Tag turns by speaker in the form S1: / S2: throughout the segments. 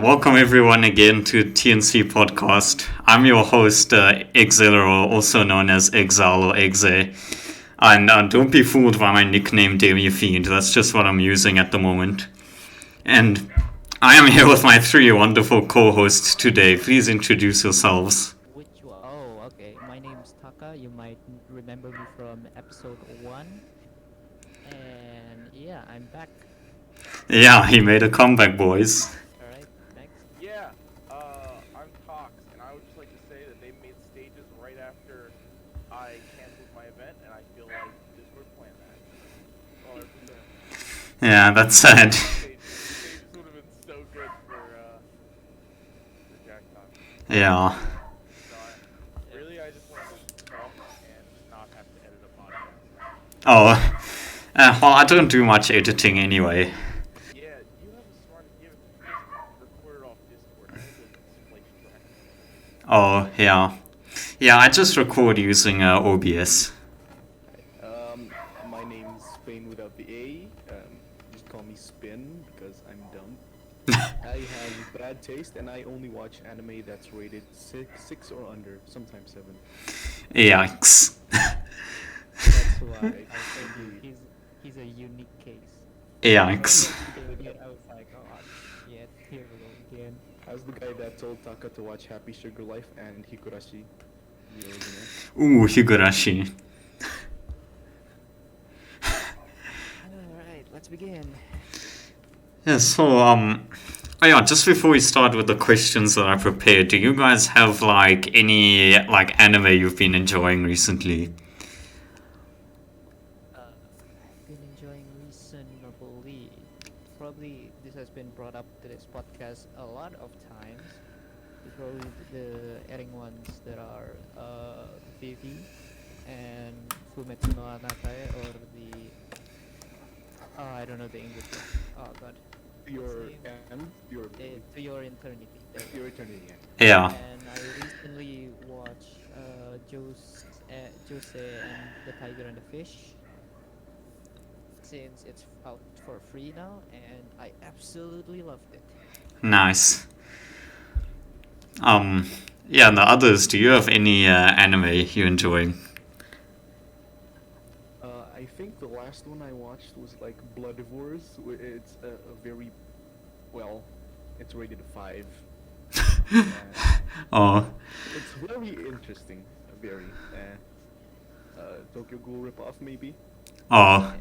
S1: Welcome everyone again to TNC Podcast. I'm your host, Exilero, also known as Exile or Exe. And don't be fooled by my nickname, Demifiend. That's just what I'm using at the moment. And I am here with my three wonderful co-hosts today. Please introduce yourselves.
S2: Which one? Oh, okay. My name's Taka. You might remember me from episode 1. And yeah, I'm back.
S1: Yeah, he made a comeback, boys.
S2: Alright, next.
S3: Yeah, I'm Cox, and I would just like to say that they made stages right after I canceled my event, and I feel like Discord planned that. 100%.
S1: Yeah, that's sad.
S3: Stages would have been so good for Jack Cox.
S1: Yeah.
S3: So I just wanted to talk and not have to edit a podcast.
S1: Oh. Well, I don't do much editing anyway.
S3: Yeah, you have a smart, you just record it off Discord, and it doesn't splice track.
S1: Oh, yeah. Yeah, I just record using OBS.
S4: My name's Spain without the A. Just call me Spin because I'm dumb. I have bad taste and I only watch anime that's rated six or under, sometimes 7.
S1: Yikes.
S2: That's why I said he's a unique case.
S1: Yikes.
S2: I was like, oh, yeah, here we go again.
S4: I was the guy that told Taka to watch Happy Sugar Life and Higurashi, the original.
S1: Ooh, Higurashi.
S2: Alright, let's begin.
S1: Yeah, so, oh yeah, just before we start with the questions that I prepared, do you guys have, any, anime you've been enjoying recently?
S2: I've been enjoying reasonably. Probably this has been brought up to this podcast a lot of times. Probably the airing ones that are Vivi and Fumetsu no Anatae, or the I don't know the English one. Oh god.
S4: Your
S2: name?
S4: your
S2: To Your Eternity. There we
S4: your
S2: go.
S4: eternity.
S1: Yeah.
S2: And I recently watched Jose and the Tiger and the Fish, since it's out for free now, and I absolutely loved it.
S1: Nice. Yeah, and the others, do you have any anime you're enjoying?
S4: I think the last one I watched was like Bloodivores. It's a very well, it's rated a 5.
S1: Oh,
S4: It's very interesting, very. Tokyo Ghoul ripoff maybe.
S1: oh,
S4: I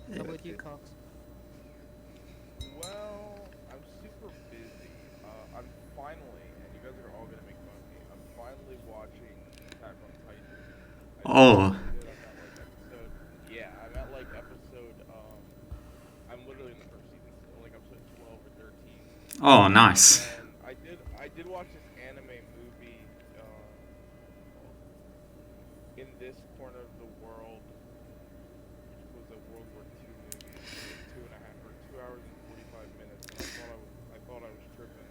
S4: don't know.
S2: How about you, Cox?
S3: Well, I'm super busy. I'm finally, and you guys are all gonna make fun of me. I'm finally watching Attack on Titan.
S1: Oh.
S3: I'm at like episode. I'm literally in the first season, so like episode 12 or 13.
S1: oh, nice.
S3: And I did watch this anime movie. In this corner of the world, which was a World War II movie. It was 2 hours and 45 minutes. And I thought I was tripping.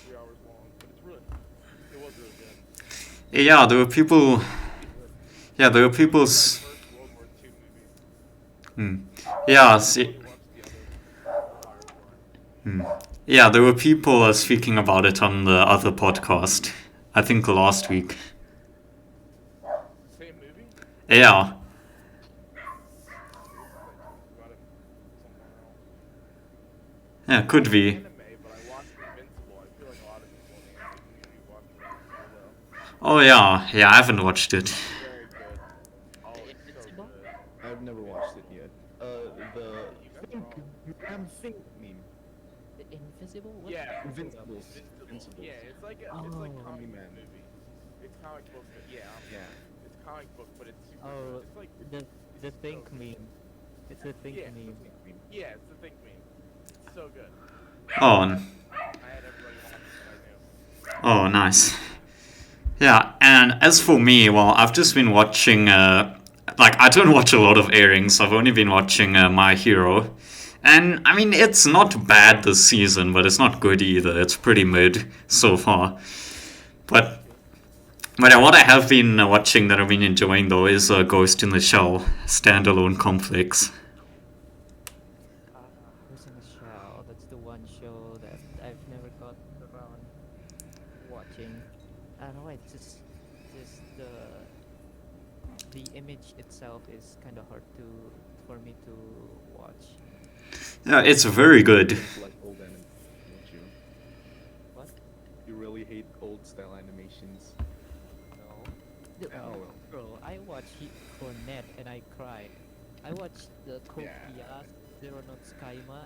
S3: 3 hours long, but it was really good.
S1: Yeah, there were people. Yeah, there were people.
S3: It was my first World War II movie.
S1: Yeah,
S3: I
S1: see,
S3: really watched the other World War.
S1: yeah, there were people speaking about it on the other podcast. I think last week.
S3: Same movie?
S1: Yeah.
S3: About it somewhere else.
S1: Yeah, could be.
S3: Anime, but I watched Invincible. I feel like a lot of people in the anime community watched Invincible though.
S1: Oh yeah, yeah, I haven't watched it.
S3: Very good. Oh, it's so
S2: Invincible?
S3: good.
S4: I've never watched it yet. The
S3: You guys
S4: think
S3: are
S4: Ram think meme.
S2: The Invisible? What?
S3: Yeah,
S4: Invincible.
S3: Invincible. Yeah, it's like
S2: Oh.
S3: comic
S4: Man.
S3: book movie. It's comic book, but yeah,
S4: Yeah.
S3: it's comic book, but it's super.
S2: Oh,
S3: It's like
S2: the Think meme. It's a Think
S3: yeah,
S2: meme.
S3: yeah, it's the Think meme. It's so good.
S1: Oh,
S3: I had everybody watch it. I knew.
S1: oh, nice. Yeah, and as for me, well, I've just been watching. I don't watch a lot of airings. I've only been watching My Hero, and I mean, it's not bad this season, but it's not good either. It's pretty mid so far. But what I have been watching that I've been enjoying though is Ghost in the Shell standalone complex.
S2: Who's in the Shell? That's the one one show that I've never got around watching. I don't know. It's just the image itself is kind of hard to for me to watch.
S1: Yeah, it's very good.
S4: Don't like old anime, don't you?
S2: What?
S4: You really hate old style animations.
S2: No. The,
S4: Oh well.
S2: Bro, I watch Cornet and I cry. I watched the Code
S4: Yeah.
S2: Geass, Zero Note Skyma,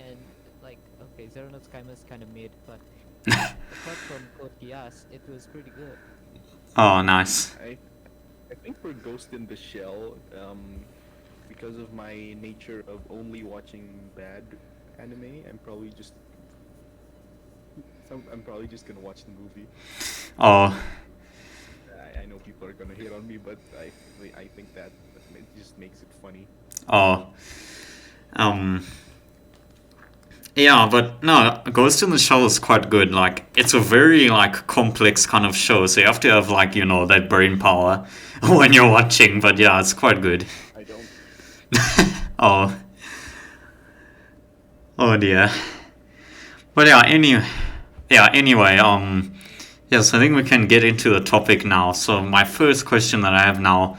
S2: and like okay, Zero Note Skyma is kind of mid, but apart from Code Geass, it was pretty good.
S1: Oh, nice.
S4: I think for Ghost in the Shell, because of my nature of only watching bad anime, I'm probably just gonna watch the movie.
S1: Oh,
S4: I know people are gonna hate on me, but I think that it just makes it funny.
S1: oh. Um. Yeah, but no, Ghost in the Shell is quite good. Like, it's a very like complex kind of show, so you have to have like that brain power when you're watching. But yeah, it's quite good.
S4: I don't.
S1: Oh, oh dear. But yeah, anyway, yes, I think we can get into the topic now. So my first question that I have now,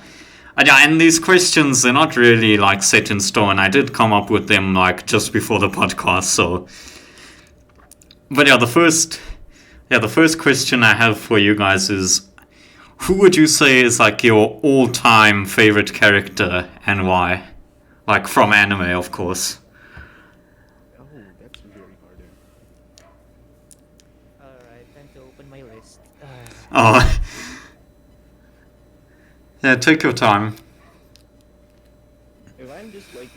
S1: yeah, and these questions, they're not really like set in stone. I did come up with them like just before the podcast. So, but the first question I have for you guys is, who would you say is like your all-time favorite character and why? Like from anime, of course.
S4: Oh, that's very hard.
S2: All right, time to open my list.
S1: Oh, yeah, take your time.
S4: If I'm just like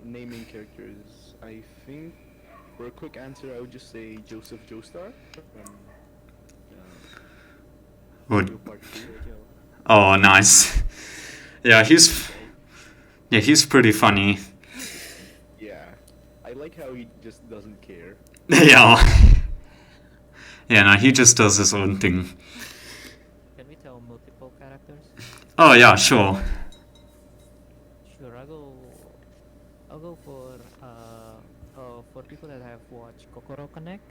S4: naming characters, I think for a quick answer, I would just say Joseph Joestar from
S1: Good.
S4: Mario Part 2.
S1: Oh, nice. Yeah, he's pretty funny.
S4: Yeah, I like how he just doesn't care.
S1: Yeah. Yeah, no, he just does his own thing.
S2: Can we tell multiple characters?
S1: Oh, yeah, sure.
S2: Sure, I'll go for people that have watched Kokoro Connect.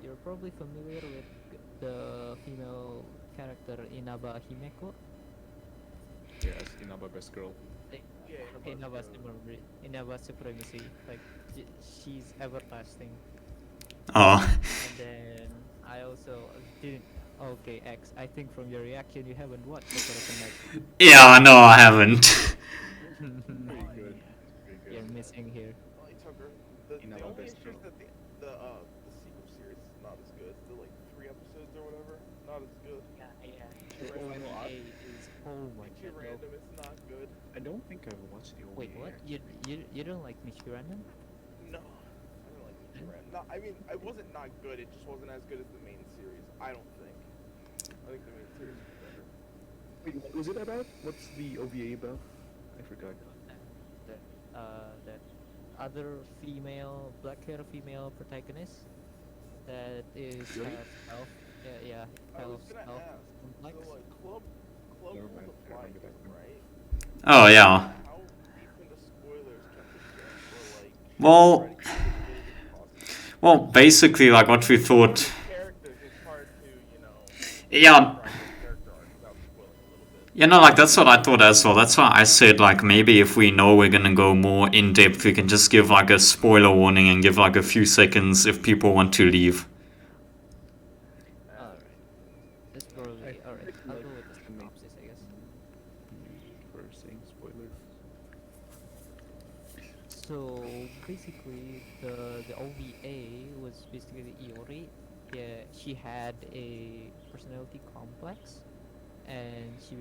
S2: You're probably familiar with the female character Inaba Himeko.
S4: Yes, Inaba best girl.
S2: Like,
S3: Yeah,
S2: okay, Inaba Supremacy. Like she's everlasting.
S1: Oh,
S2: And then I also didn't. Okay, X. I think from your reaction, you haven't watched Kokoro Connect.
S1: yeah, no, I haven't.
S4: Very good. Very
S2: You're
S4: good.
S2: missing here.
S3: Well, Tucker, the
S4: Inaba
S3: only
S4: best
S3: issue is
S4: girl.
S3: that the sequel series is not as good. The like 3 episodes or whatever, not as good.
S2: Yeah.
S3: The
S2: OVA is oh my
S3: Too
S2: god.
S3: random, it's not good.
S4: I don't think I've watched the OVA.
S2: Wait, what? You don't like Michirunen?
S3: No, I don't like Ichiran. No, I mean, it wasn't not good. It just wasn't as good as the main series. I don't think. I think the main series is better.
S4: Wait, what was it about? What's the OVA about? I forgot.
S2: That other black hair female protagonist that is
S4: Really?
S2: health. Yeah,
S3: I was
S2: health
S3: gonna
S2: health
S3: ask.
S2: complex.
S3: So like Club
S4: Never
S3: was
S4: mind,
S3: a
S4: I
S3: fly
S4: remember that
S3: game,
S4: one.
S3: right?
S1: Oh, yeah.
S3: How deep into spoilers can we get? Or like,
S1: Well-
S3: try to keep it as vague as possible?
S1: Well, basically, like what we thought.
S3: Characters, it's hard to,
S1: Yeah,
S3: describe those character arcs without spoiling a little bit.
S1: you know, like that's what I thought as well. That's why I said, like, maybe if we know we're gonna go more in depth, we can just give like a spoiler warning and give like a few seconds if people want to leave.
S2: Alright. That's probably
S4: I
S2: alright.
S4: think
S2: I'll
S4: like
S2: go with the
S4: the main-
S2: synopsis, I guess.
S4: For saying spoilers.
S2: So basically, the OVA was basically Iori. Yeah, she had a personality complex, and she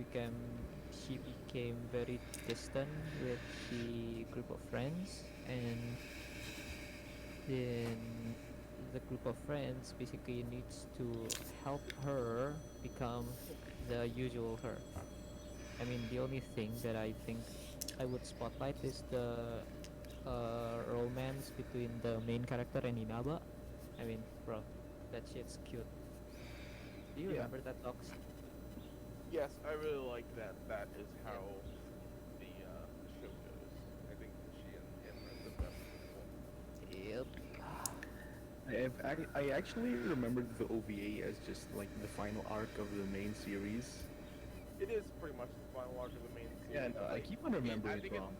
S2: became very distant with the group of friends, and then the group of friends basically needs to help her become the usual her. I mean, the only thing that I think I would spotlight is the romance between the main character and Inaba. I mean, bro, that shit's cute. Do you
S3: Yeah.
S2: remember that, Docs?
S3: Yes, I really like that. That is how the show goes. I think that she and him are the best of one.
S4: I actually remembered the OVA as just like the final arc of the main series.
S3: It is pretty much the final arc of the main
S4: Yeah,
S3: series.
S4: no, I keep on remembering
S3: I
S4: it
S3: think
S4: wrong.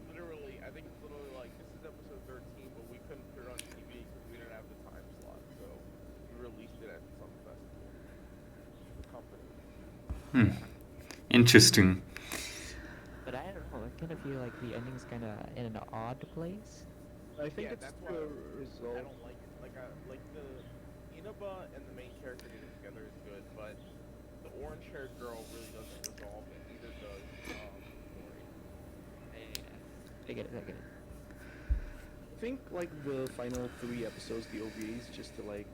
S3: I think it's literally like this is episode 13, but we couldn't put it on TV because we didn't have the time slot, so we released it at some festival. The company.
S1: Hmm. Interesting.
S2: But I don't know. I kind of feel like the ending's kind of in an odd place.
S4: I think
S3: Yeah,
S4: it's
S3: that's why
S4: the
S3: I
S4: result.
S3: don't like it. Like the Inaba and the main character getting together is good, but the orange-haired girl really doesn't resolve it. Neither does Mori.
S2: Yeah, I get it. I get it.
S4: I think like the final 3 episodes, the OVAs, just to like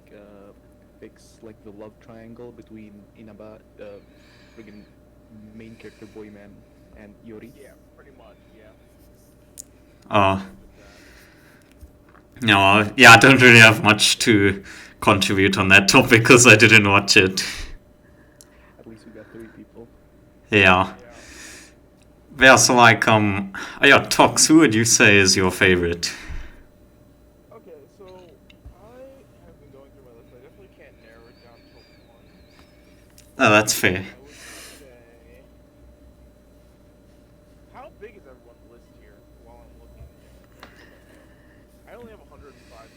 S4: fix like the love triangle between Inaba, friggin' main character Boyman, and Yori.
S3: Yeah, pretty much. Yeah.
S1: Oh,
S3: With that.
S1: no, yeah, I don't really have much to contribute on that topic because I didn't watch it.
S4: At least we got 3 people.
S1: Yeah.
S3: Yeah.
S1: Yeah, so like, yeah, Tox, who would you say is your favorite?
S3: Okay, so I have been going through my list. I definitely can't narrow it down to one.
S1: Oh, that's fair.
S3: I would say. How big is everyone's list here while I'm looking? I only have 105.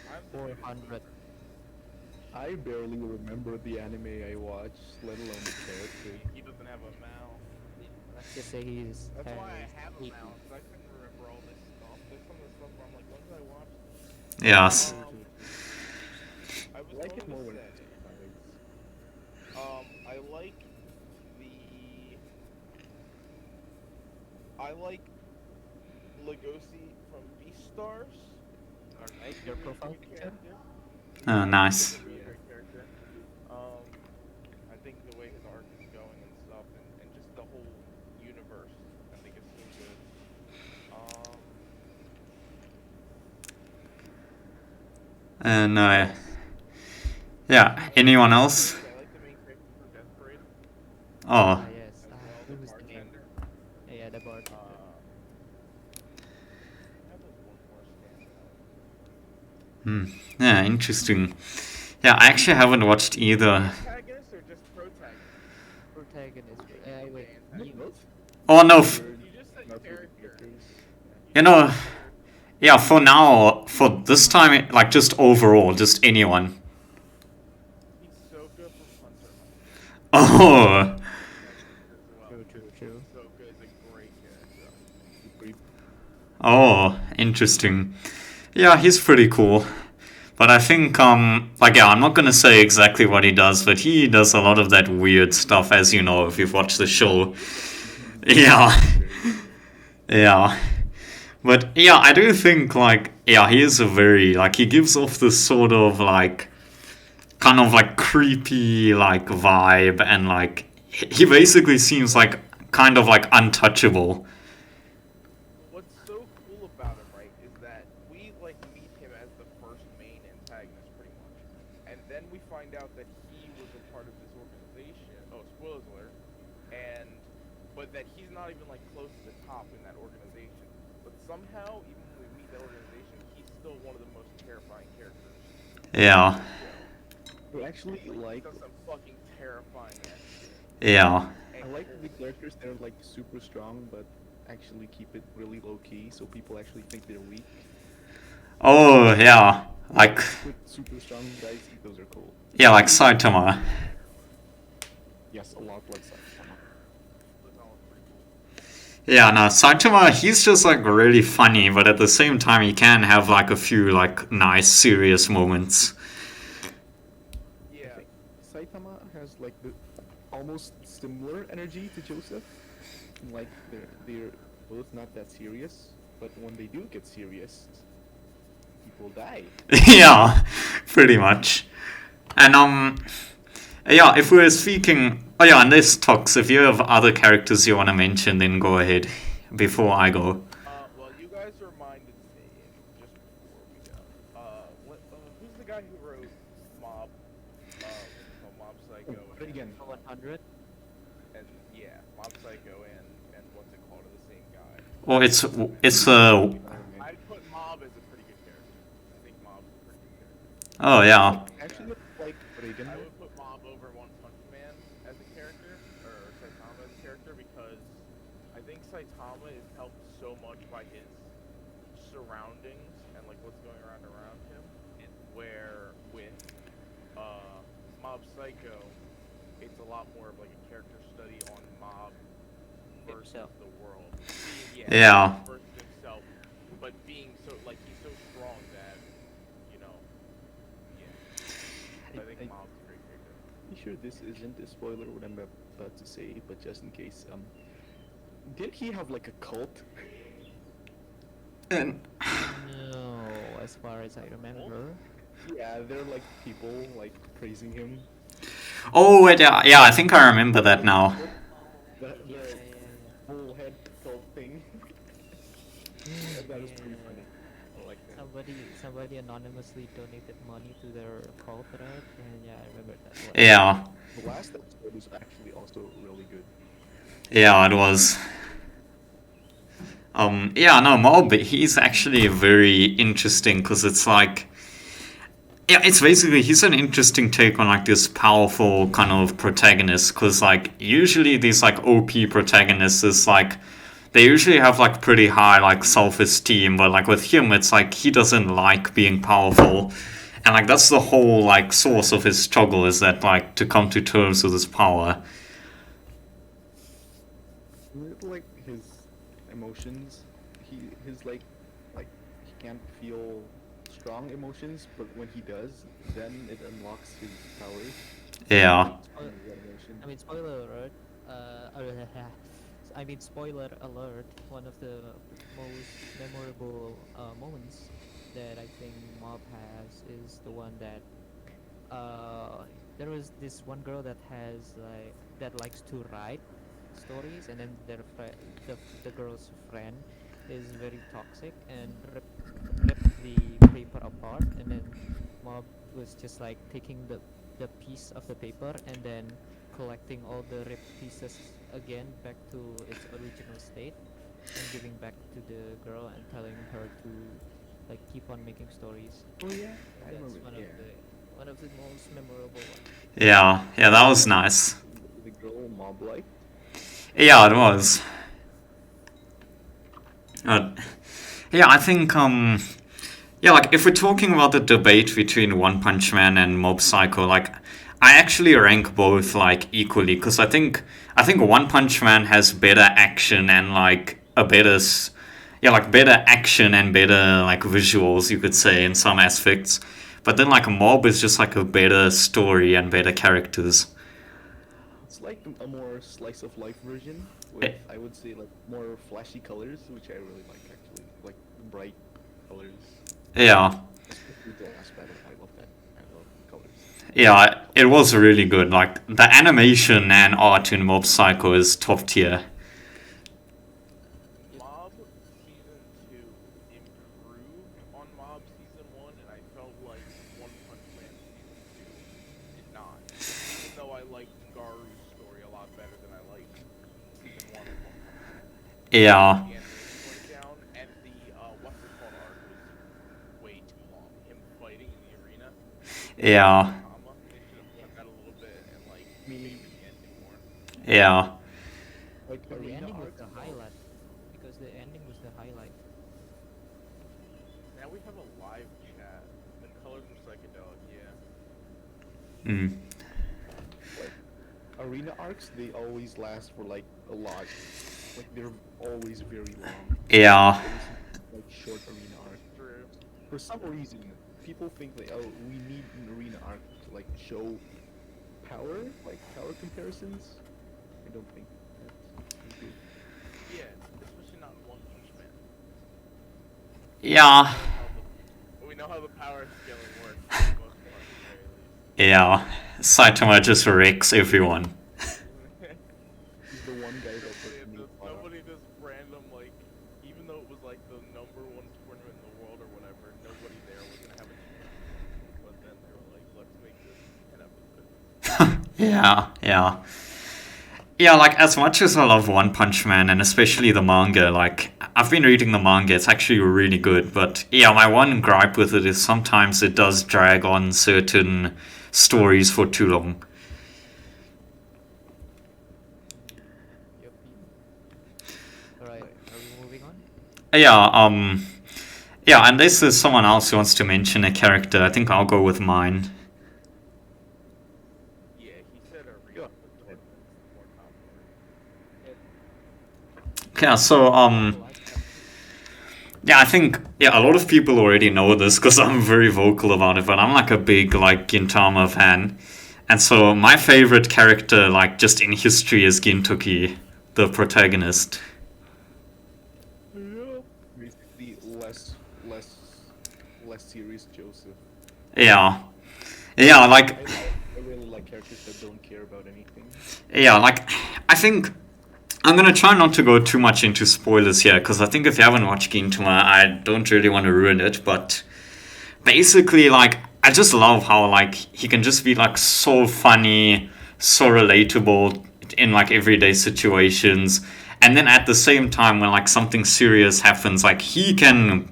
S3: I'm the biggest
S2: 400.
S4: I barely remember the anime I watched, let alone the character.
S3: He doesn't have a mouth.
S2: Let's just say he's.
S3: That's why I
S2: has
S3: have a
S2: 80.
S3: mouth, because I couldn't remember all this stuff. There's some of the stuff where I'm like, when did I watch this?
S1: Yes.
S3: I was
S4: I like it
S3: going
S4: more
S3: to
S4: when
S3: say,
S4: it's surprise.
S3: I like Legosi from Beastars.
S2: Alright, your profile picture?
S1: Oh, nice.
S3: He's a really great character. I think the way his arc is going and stuff, and just the whole universe, I think it's so good.
S1: And, yeah, anyone else?
S3: I like the main character from Death Parade
S1: Oh,
S2: Ah, yes.
S3: as well,
S2: Who
S3: the
S2: was the name?
S3: bartender.
S2: Yeah, the bartender.
S3: That was one more standout.
S1: yeah, interesting. Yeah, I actually haven't watched either.
S3: Protagonist or just protagonist?
S2: Protagonist. Wait.
S4: I think
S2: You,
S4: both.
S1: Oh, no,
S3: You just said
S4: Not really
S3: character.
S4: characters.
S1: you know, yeah, for now, for this time, like, just overall, just anyone.
S3: He's so good from Hunter.
S1: Oh,
S2: true.
S3: So good, he's a great character.
S4: Agreed.
S1: oh, interesting. Yeah, he's pretty cool. But I think, like, yeah, I'm not gonna say exactly what he does, but he does a lot of that weird stuff, as you know, if you've watched the show. Yeah. Yeah. But, yeah, I do think, like, yeah, he is a very, like, he gives off this sort of, like, kind of, like, creepy, like, vibe, and, like, he basically seems, like, kind of, like, untouchable.
S3: What's so cool about him, right, is that we like meet him as the first main antagonist, pretty much, and then we find out that he was a part of this organization. Oh, spoilers alert! But that he's not even like close to the top in that organization. But somehow, even when we meet that organization, he's still one of the most terrifying characters.
S1: Yeah.
S4: I actually
S3: He
S4: like
S3: does some fucking terrifying ass shit.
S1: Yeah.
S4: I like the characters that are like super strong, but actually keep it really low key, so people actually think they're weak.
S1: Oh, yeah. Like,
S4: With super strong guys, those are cool.
S1: yeah, like Saitama.
S4: Yes, a lot like Saitama.
S3: That's all pretty cool.
S1: Yeah, no, Saitama, he's just, like, really funny, but at the same time, he can have, like, a few, like, nice, serious moments.
S3: Yeah.
S4: I think Saitama has like the almost similar energy to Joseph. Like they're both not that serious, but when they do get serious, people die.
S1: Yeah, pretty much. And, yeah, if we're speaking... Oh, yeah, and this talks, if you have other characters you want to mention, then go ahead, before I go.
S3: Well, you guys reminded me just before we go. Who's the guy who wrote Mob? Mob Psycho.
S4: But again,
S2: 100.
S3: And yeah, Mob Psycho and what's it called? Are the same guy.
S1: Well, it's,
S3: I'd put Mob as a pretty good character. I think Mob's a pretty good character.
S1: Oh yeah.
S4: Actually, like Reagan.
S3: I would put Mob over One Punch Man as a character, or Saitama as a character, because I think Saitama is helped so much by his surroundings and like what's going around him. Where with Mob Psycho, it's a lot more of like a character study on Mob versus
S2: Himself.
S3: the world.
S1: Yeah.
S3: Versus himself, but being so like he's so strong that you know, yeah. I think
S4: I-
S3: Mob's a great character.
S4: I'm sure this isn't a spoiler what I'm about to say, but just in case, didn't he have like a cult?
S1: And
S2: No, as far as I remember.
S4: Yeah, they're like people like praising him.
S1: oh wait, yeah, I think I remember that now.
S4: The
S2: Yeah, yeah,
S4: whole head cult thing.
S2: yeah.
S4: That was
S2: Yeah.
S4: pretty funny. I like that.
S2: Somebody anonymously donated money to their cult, right? And yeah, I remember that one.
S1: Yeah,
S4: The last episode was actually also really good.
S1: yeah, it was. Yeah, no, Mob, he's actually very interesting because it's like, yeah, it's basically, he's an interesting take on like this powerful kind of protagonist because like usually these like OP protagonists is like, they usually have like pretty high like self-esteem, but like with him, it's like he doesn't like being powerful. And like that's the whole like source of his struggle is that like to come to terms with his power.
S4: Like his emotions, his like he can't feel strong emotions, but when he does, then it unlocks his powers.
S1: Yeah.
S2: Spoil-
S4: That emotion.
S2: I mean, spoiler alert. I mean, spoiler alert. One of the most memorable moments that I think Mob has is the one that there was this one girl that has like that likes to write stories, and then the girl's friend is very toxic and rip the paper apart, and then Mob was just like taking the piece of the paper and then collecting all the ripped pieces again back to its original state and giving back to the girl and telling her to like keep on making stories.
S4: Oh yeah, I
S2: That's
S4: remember.
S2: one
S4: Yeah,
S2: of the one of the most memorable ones.
S1: Yeah, yeah, that was nice.
S4: the girl mob like.
S1: Yeah, it was. Yeah, I think yeah, like if we're talking about the debate between One Punch Man and Mob Psycho, like I actually rank both like equally because I think One Punch Man has better action and like a better yeah, like better action and better like visuals, you could say, in some aspects. But then like Mob is just like a better story and better characters.
S4: It's like a more slice of life version with
S1: Eh.
S4: I would say like more flashy colors, which I really like actually, like bright colors.
S1: Yeah.
S4: Especially the last battle, I love that. I love colors.
S1: Yeah, it was really good. Like the animation and art in Mob Psycho is top tier.
S3: Mob season 2 improved on Mob season 1, and I felt like One Punch Man season 2 did not. Even though I liked Garu's story a lot better than I liked season 1 of One Punch Man.
S1: Yeah.
S3: The animation went down, and the what's it called arc was way too long. Him fighting in the arena.
S1: Yeah.
S3: They should have cut that a little bit and like
S4: Me-
S3: favored the ending more.
S1: Yeah.
S4: Like
S2: But the
S4: arena
S2: ending was
S4: arc
S2: the
S4: as well.
S2: highlight because the ending was the highlight.
S3: Now we have a live chat. The colors are psychedelic, yeah.
S1: Mm.
S4: Like arena arcs, they always last for like a lot. Like they're always very long.
S1: Yeah.
S4: Like short arena arc.
S3: True.
S4: For some reason, people think that oh, we need an arena arc to like show power, like power comparisons. I don't think that's good.
S3: Yeah, especially not One Punch Man.
S1: Yeah.
S3: We know how the power scaling works for the most part, at the very
S1: Yeah. Saitama just wrecks everyone.
S3: least.
S4: He's the one guy that
S3: Nobody
S4: put
S3: at
S4: me
S3: this, nobody at this random, like, even though it was like the #1 tournament in the world or whatever, nobody there was gonna have a chance. But then they were like, let's make this an episode.
S1: Yeah, yeah. Yeah, like as much as I love One Punch Man and especially the manga, like I've been reading the manga. It's actually really good. But yeah, my one gripe with it is sometimes it does drag on certain stories for too long.
S2: Yep. All right. Are we moving on?
S1: Yeah, yeah, unless there's someone else who wants to mention a character, I think I'll go with mine.
S3: Yeah, he said a
S4: Yeah.
S3: reason, but Jordan more popular.
S1: Yeah, so, yeah, I think, yeah, a lot of people already know this because I'm very vocal about it, but I'm like a big, like, Gintama fan. And so my favorite character, like, just in history is Gintoki, the protagonist.
S4: Yeah. Basically, less serious Joseph.
S1: Yeah. Yeah, like,
S4: I really like characters that don't care about anything.
S1: yeah, like, I think I'm gonna try not to go too much into spoilers here, because I think if you haven't watched Gintama, I don't really want to ruin it, but basically, like, I just love how, like, he can just be, like, so funny, so relatable in, like, everyday situations, and then at the same time, when, like, something serious happens, like, he can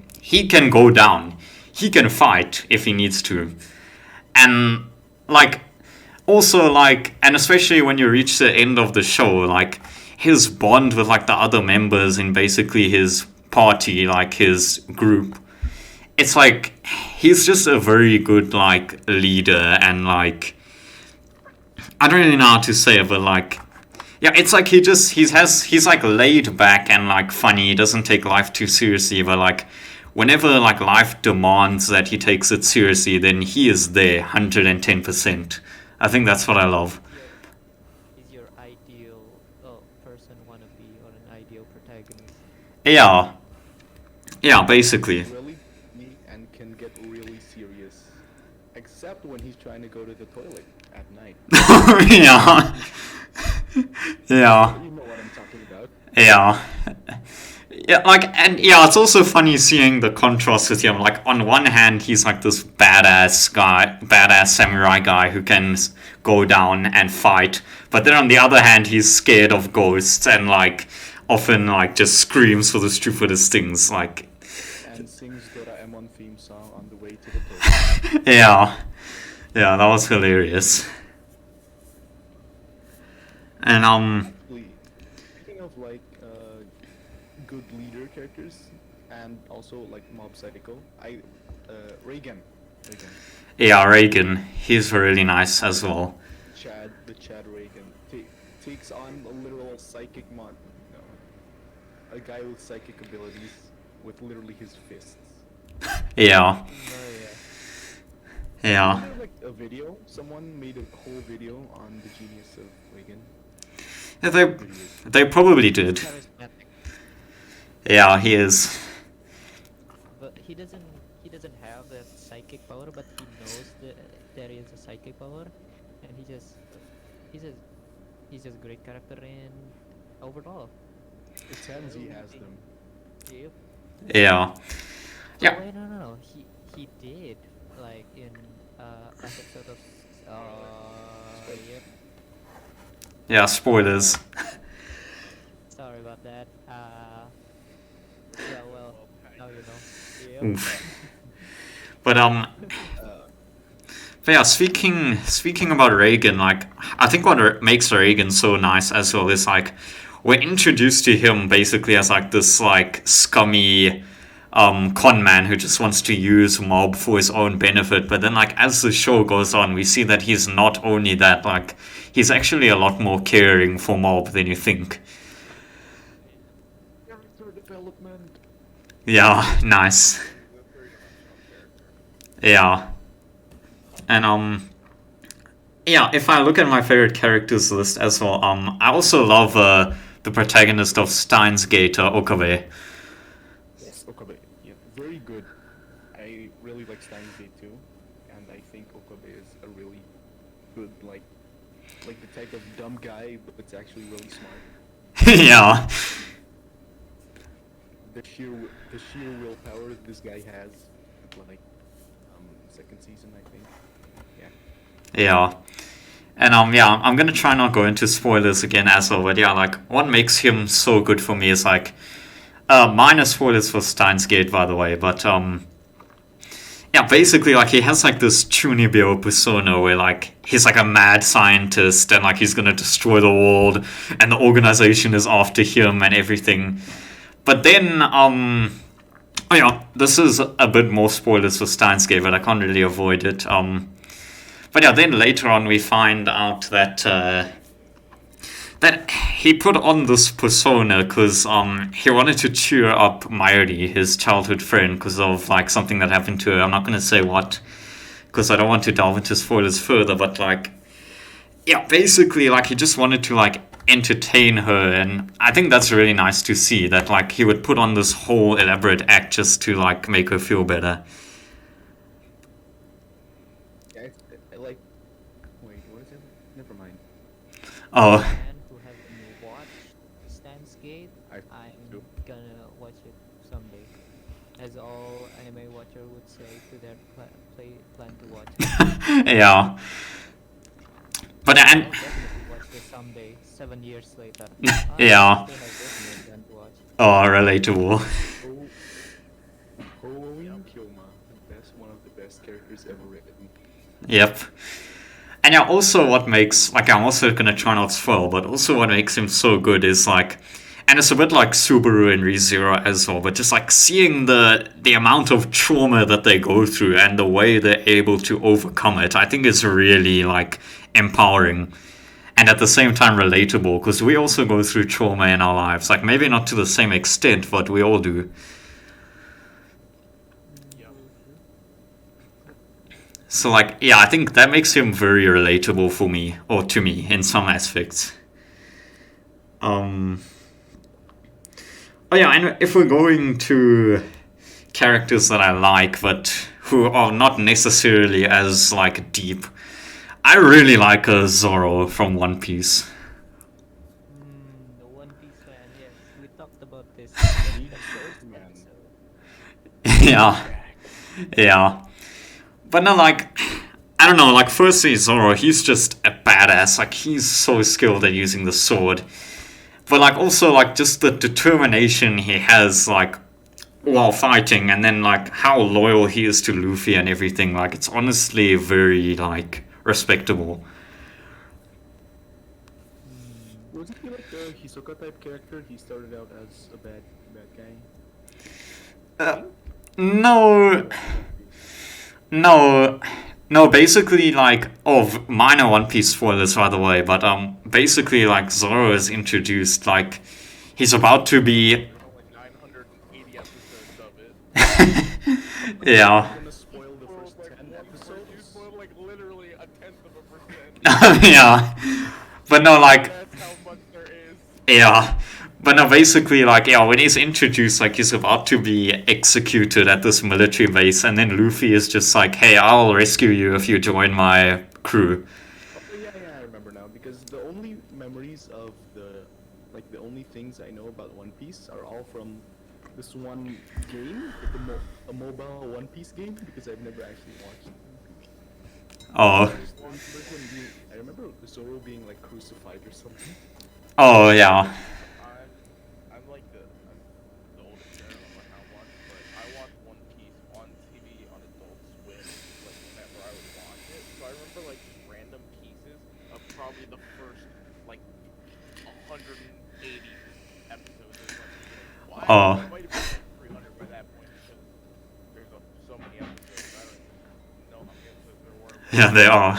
S1: go down. He can fight if he needs to. And, like, also, like, and especially when you reach the end of the show, like, his bond with, like, the other members in basically his party, like, his group, it's like, he's just a very good, like, leader, and, like, I don't really know how to say it, but, like, yeah, it's like he's, like, laid back and, like, funny, he doesn't take life too seriously, but, like, whenever, like, life demands that he takes it seriously, then he is there 110%. I think that's what I love.
S2: He's your ideal person wannabe or an ideal protagonist.
S1: Yeah. Yeah, basically.
S4: Really funny and can get really serious, except when he's trying to go to the toilet at night.
S1: Yeah. Yeah.
S4: You know what I'm talking about.
S1: Yeah. Yeah, like, and yeah, it's also funny seeing the contrast with him. Like, on one hand, he's like this badass samurai guy who can go down and fight. But then on the other hand, he's scared of ghosts and, like, often, like, just screams for the stupidest things. Like,
S4: And sings Doraemon theme song on the way to the toilet.
S1: yeah. Yeah, that was hilarious. And,
S4: Actually, speaking of like good leader characters and also like Mob Psycho, Reagan,
S1: yeah, Reagan, he's really nice as well.
S4: the Chad Reagan takes on a literal psychic mon, a guy with psychic abilities with literally his fists.
S1: Yeah.
S2: Oh yeah.
S1: Yeah.
S4: Wasn't there like a video? Someone made a whole video on the genius of Reagan.
S1: Yeah, they probably did.
S2: Charismatic,
S1: Yeah, he is.
S2: but he doesn't have that psychic power, but he knows that there is a psychic power, and he's just he's just a great character in overall.
S4: It sounds he has them.
S2: Yep.
S1: Yeah.
S2: Oh,
S1: Yeah.
S2: wait, no. He did, like, in last episode of yep.
S1: Yeah, spoilers.
S2: Sorry about that. Yeah, well, now you know. Yep.
S1: Oof. But
S4: Uh,
S1: but yeah, speaking about Reagan, like, I think what makes Reagan so nice as well is, like, we're introduced to him basically as, like, this, like, scummy con man who just wants to use Mob for his own benefit. But then, like, as the show goes on, we see that he's not only that, like, he's actually a lot more caring for Mob than you think.
S4: character development.
S1: Yeah, nice.
S3: He's a three-dimensional character.
S1: Yeah. And yeah, if I look at my favorite characters list as well, I also love the protagonist of Steins Gate, Okabe.
S4: Yes, Okabe. Yeah, very good. I really like Steins Gate too, and I think Okabe is a really good like the type of dumb guy, but it's actually really smart.
S1: Yeah.
S4: The sheer willpower this guy has, like second season I think. Yeah.
S1: Yeah. And yeah, I'm gonna try not go into spoilers again as well, but yeah, like, what makes him so good for me is, like, Minor spoilers for Steins Gate, by the way, but yeah, basically, like, he has, like, this Chunibyo persona where, like, he's, like, a mad scientist and, like, he's gonna destroy the world and the organization is after him and everything. But then, oh, yeah, this is a bit more spoilers for Steins Gate, but I can't really avoid it. But yeah, then later on we find out that he put on this persona because he wanted to cheer up Mayuri, his childhood friend, because of like something that happened to her. I'm not going to say what, because I don't want to delve into spoilers further. But like, yeah, basically, like he just wanted to like entertain her, and I think that's really nice to see that like he would put on this whole elaborate act just to like make her feel better.
S4: Yeah, like, wait, what is it? Never mind.
S1: Oh,
S2: And who haven't watched Steins Gate,
S4: I
S2: I'm
S4: do.
S2: gonna watch it someday. As all anime watcher would say to their plan to watch it.
S1: yeah. But
S2: I'll
S1: and
S2: definitely watch this someday, 7 years later.
S1: Yeah.
S2: I still have this one to watch.
S1: oh, relatable.
S4: Hoin Kyoma, one of the best characters ever written.
S1: Yep. And yeah, also what makes, like, I'm also gonna try not to spoil, but also what makes him so good is like, and it's a bit like Subaru and ReZero as well, but just like seeing the amount of trauma that they go through and the way they're able to overcome it, I think is really like empowering and at the same time relatable because we also go through trauma in our lives. Like maybe not to the same extent, but we all do.
S3: Yeah.
S1: So like, yeah, I think that makes him very relatable for me, or to me, in some aspects. Oh yeah, and if we're going to characters that I like, but who are not necessarily as like deep, I really like Zoro from One Piece.
S2: The One Piece fan, yes. We talked about this
S4: Big
S2: in the first
S4: man.
S2: episode.
S1: yeah, yeah. But no, like, I don't know, like, firstly, Zoro, he's just a badass. Like, he's so skilled at using the sword. But, like, also, like, just the determination he has, like, while fighting, and then, like, how loyal he is to Luffy and everything. Like, it's honestly very, like, respectable.
S4: Wasn't he like a Hisoka type character? He started out as a bad guy.
S1: No, no, no. Basically, like, minor One Piece spoilers, by the way. But basically, like, Zoro is introduced. Like, he's about to be.
S3: There's only 980 episodes of it.
S1: Yeah,
S4: I'm gonna spoil the first 10
S3: You
S4: episodes.
S3: spoiled like literally a tenth of a percent.
S1: yeah. But no, like,
S3: That's how much there is.
S1: yeah. But no, basically, like, yeah, when he's introduced, like, he's about to be executed at this military base, and then Luffy is just like, hey, I'll rescue you if you join my crew.
S4: Oh, yeah, I remember now. Because the only memories of the only things I know about One Piece are all from this one game, a mobile One Piece game, because I've never actually watched it.
S1: Oh,
S4: I remember Zoro being like crucified or something.
S1: oh, yeah.
S3: I'm like I'm the oldest here. I don't know how much, but I watched One Piece on TV on Adult Swim, like whenever I would watch it. So I remember like random pieces of probably the first like 180 episodes or something. Why?
S1: Oh.
S3: It might have been like 300 by that point because there's so many episodes. I don't even know how many episodes there were. But
S1: Yeah, they are.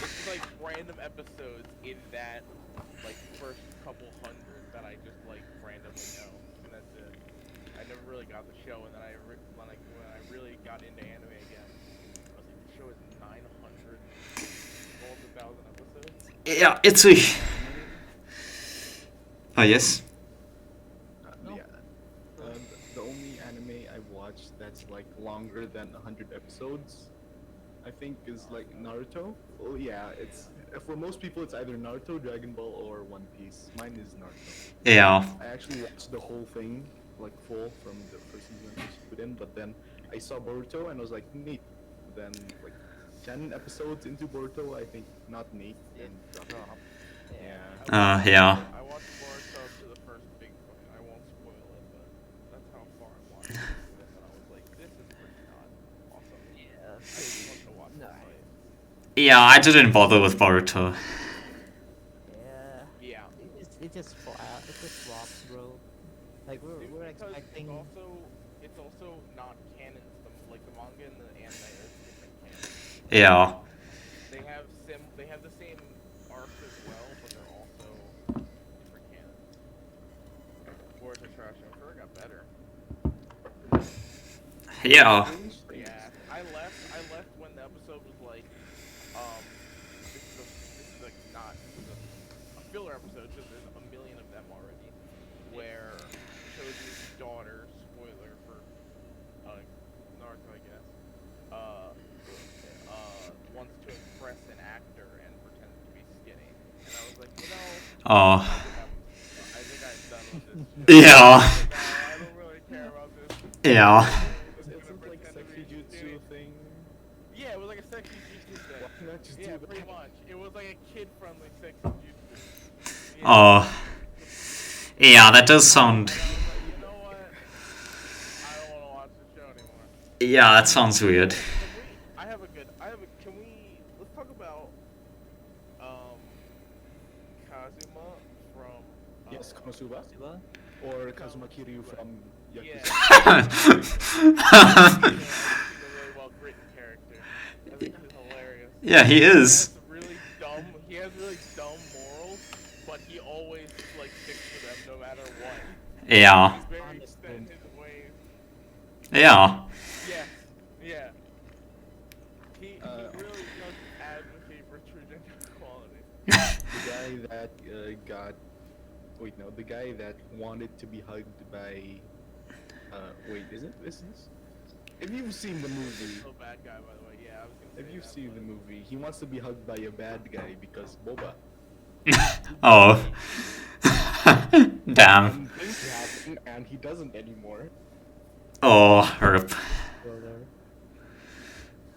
S3: it's like random episodes in that like first couple hundred that I just like randomly know, and that's it. I never really got the show, and then when I really got into anime again, I was like, the show is 900 almost 1,000 episodes.
S1: Yeah, it's a. Oh, yes?
S2: No.
S4: Yeah. The only anime I've watched that's like longer than 100 episodes, I think, is like Naruto. Well, yeah, it's for most people it's either Naruto, Dragon Ball, or One Piece. Mine is Naruto.
S1: Yeah.
S4: I actually watched the whole thing, like full from the first season to Shippuden, but then I saw Boruto and I was like, neat. Then like 10 episodes into Boruto, I think not neat and dropped off. Yeah.
S1: Yeah.
S3: I watched Boruto up to the first big point. I won't spoil it.
S1: Yeah, I didn't bother with Boruto.
S2: Yeah,
S3: Yeah.
S2: it just flops, bro. Like we're
S3: Because
S2: expecting.
S3: it's also not canon. Like the manga and the anime are different canon.
S1: Yeah.
S3: They have the same arcs as well, but they're also different canons. Boruto trash. I'm sure it got better.
S1: Yeah.
S4: Strange
S3: But
S4: things.
S3: yeah, I left when the episode was like, this is like not this is a filler episode because there's a million of them already, where Choji's daughter, spoiler for Naruto, I guess, uh, wants to impress an actor and pretends to be skinny, and I was like,
S1: Oh.
S3: I think I'm done with this.
S1: Yeah.
S3: I don't really care about this.
S1: Yeah.
S4: It's some like sexy jutsu thing.
S3: Yeah, it was like a sexy jutsu thing.
S4: Why not just
S3: Yeah,
S4: do that?
S3: pretty much. It was like a kid-friendly sexy jutsu. Yeah.
S1: Oh. Yeah, that does sound.
S3: And I was like, you know what? I don't want to watch the show anymore.
S1: Yeah, that sounds weird.
S3: Can we, let's talk about, Kazuma from,
S4: Yes, Konosuba
S2: Siba?
S4: or Kazuma Kiryu from
S3: Yeah.
S4: Yakuza.
S3: He's a really well-written character. I think he's hilarious.
S1: Yeah, he is.
S3: He has really dumb morals, but he always, like, sticks to them no matter what.
S1: Yeah.
S3: He's very
S2: Honest
S3: set in
S2: and-
S3: his ways.
S1: Yeah.
S3: Yeah. He really does advocate for true gender equality.
S4: The guy that the guy that wanted to be hugged by. Is this? If you've seen the movie,
S3: So bad guy, by the way. Yeah, I was gonna say
S4: if you've
S3: that,
S4: seen
S3: but-
S4: the movie, he wants to be hugged by a bad guy because Boba.
S1: Oh. Damn.
S4: And things happen, and he doesn't anymore.
S1: Oh, rip.
S2: Brother.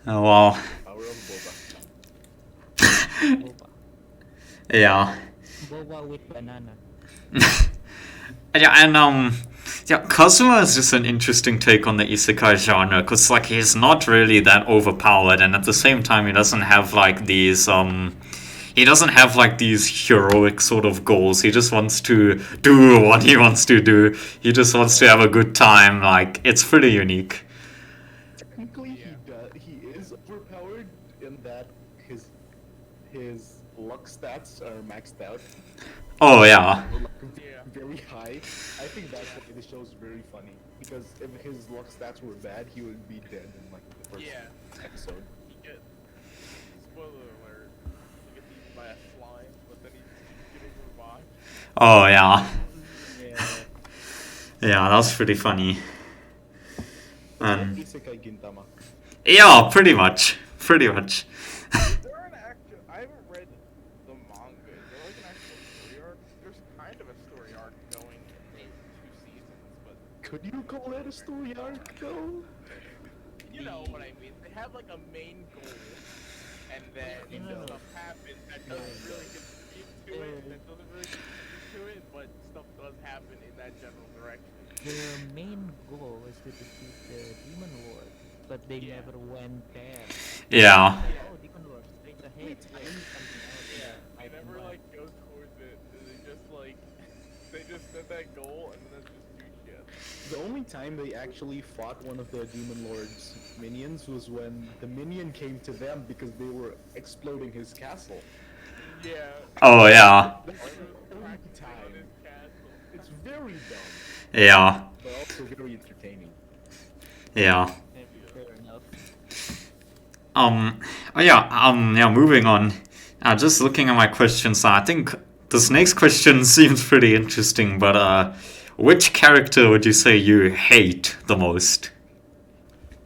S1: Oh, well.
S4: Power of Boba.
S2: Boba.
S1: Yeah.
S2: Boba with banana.
S1: Yeah, and yeah, Kazuma is just an interesting take on the isekai genre, because like he's not really that overpowered, and at the same time he doesn't have like these heroic sort of goals. He just wants to do what he wants to do. He just wants to have a good time. Like, it's pretty unique.
S4: Technically, he is overpowered in that his luck stats are maxed out,
S1: Oh yeah.
S3: Yeah.
S4: very high. I think that's why the show's very funny because if his luck stats were bad, he would be dead in like the first
S3: Yeah.
S4: episode.
S3: He gets, spoiler alert, he gets eaten by a slime, but then he's getting revived.
S1: Oh yeah.
S2: Yeah.
S1: Yeah, that was pretty funny. And
S4: Isekai Gintama.
S1: yeah, pretty much. Pretty much.
S3: I haven't read the manga. Is there like an actual story arc? There's kind of a story arc going in 2 seasons, but
S4: Could you call that a story arc though?
S3: you know what I mean. They have like a main goal, and then
S2: No.
S3: stuff happens that doesn't really contribute to it, but stuff does happen in that general direction.
S2: Their main goal is to defeat the Demon Lord, but they
S3: Yeah.
S2: never went there.
S1: Yeah.
S2: Oh, Demon Lord, straight ahead. Something else.
S3: Yeah, they never like go towards it. They just set that goal and then just do shit.
S4: The only time they actually fought one of the Demon Lord's minions was when the minion came to them because they were exploding his castle.
S3: Yeah.
S1: Oh yeah.
S4: That's the only
S3: Practicing on
S4: time.
S3: his castle.
S4: It's very dumb,
S1: Yeah.
S4: but also very entertaining.
S1: Yeah.
S2: Fair enough.
S1: Yeah, moving on. Just looking at my questions, I think this next question seems pretty interesting, but which character would you say you hate the most?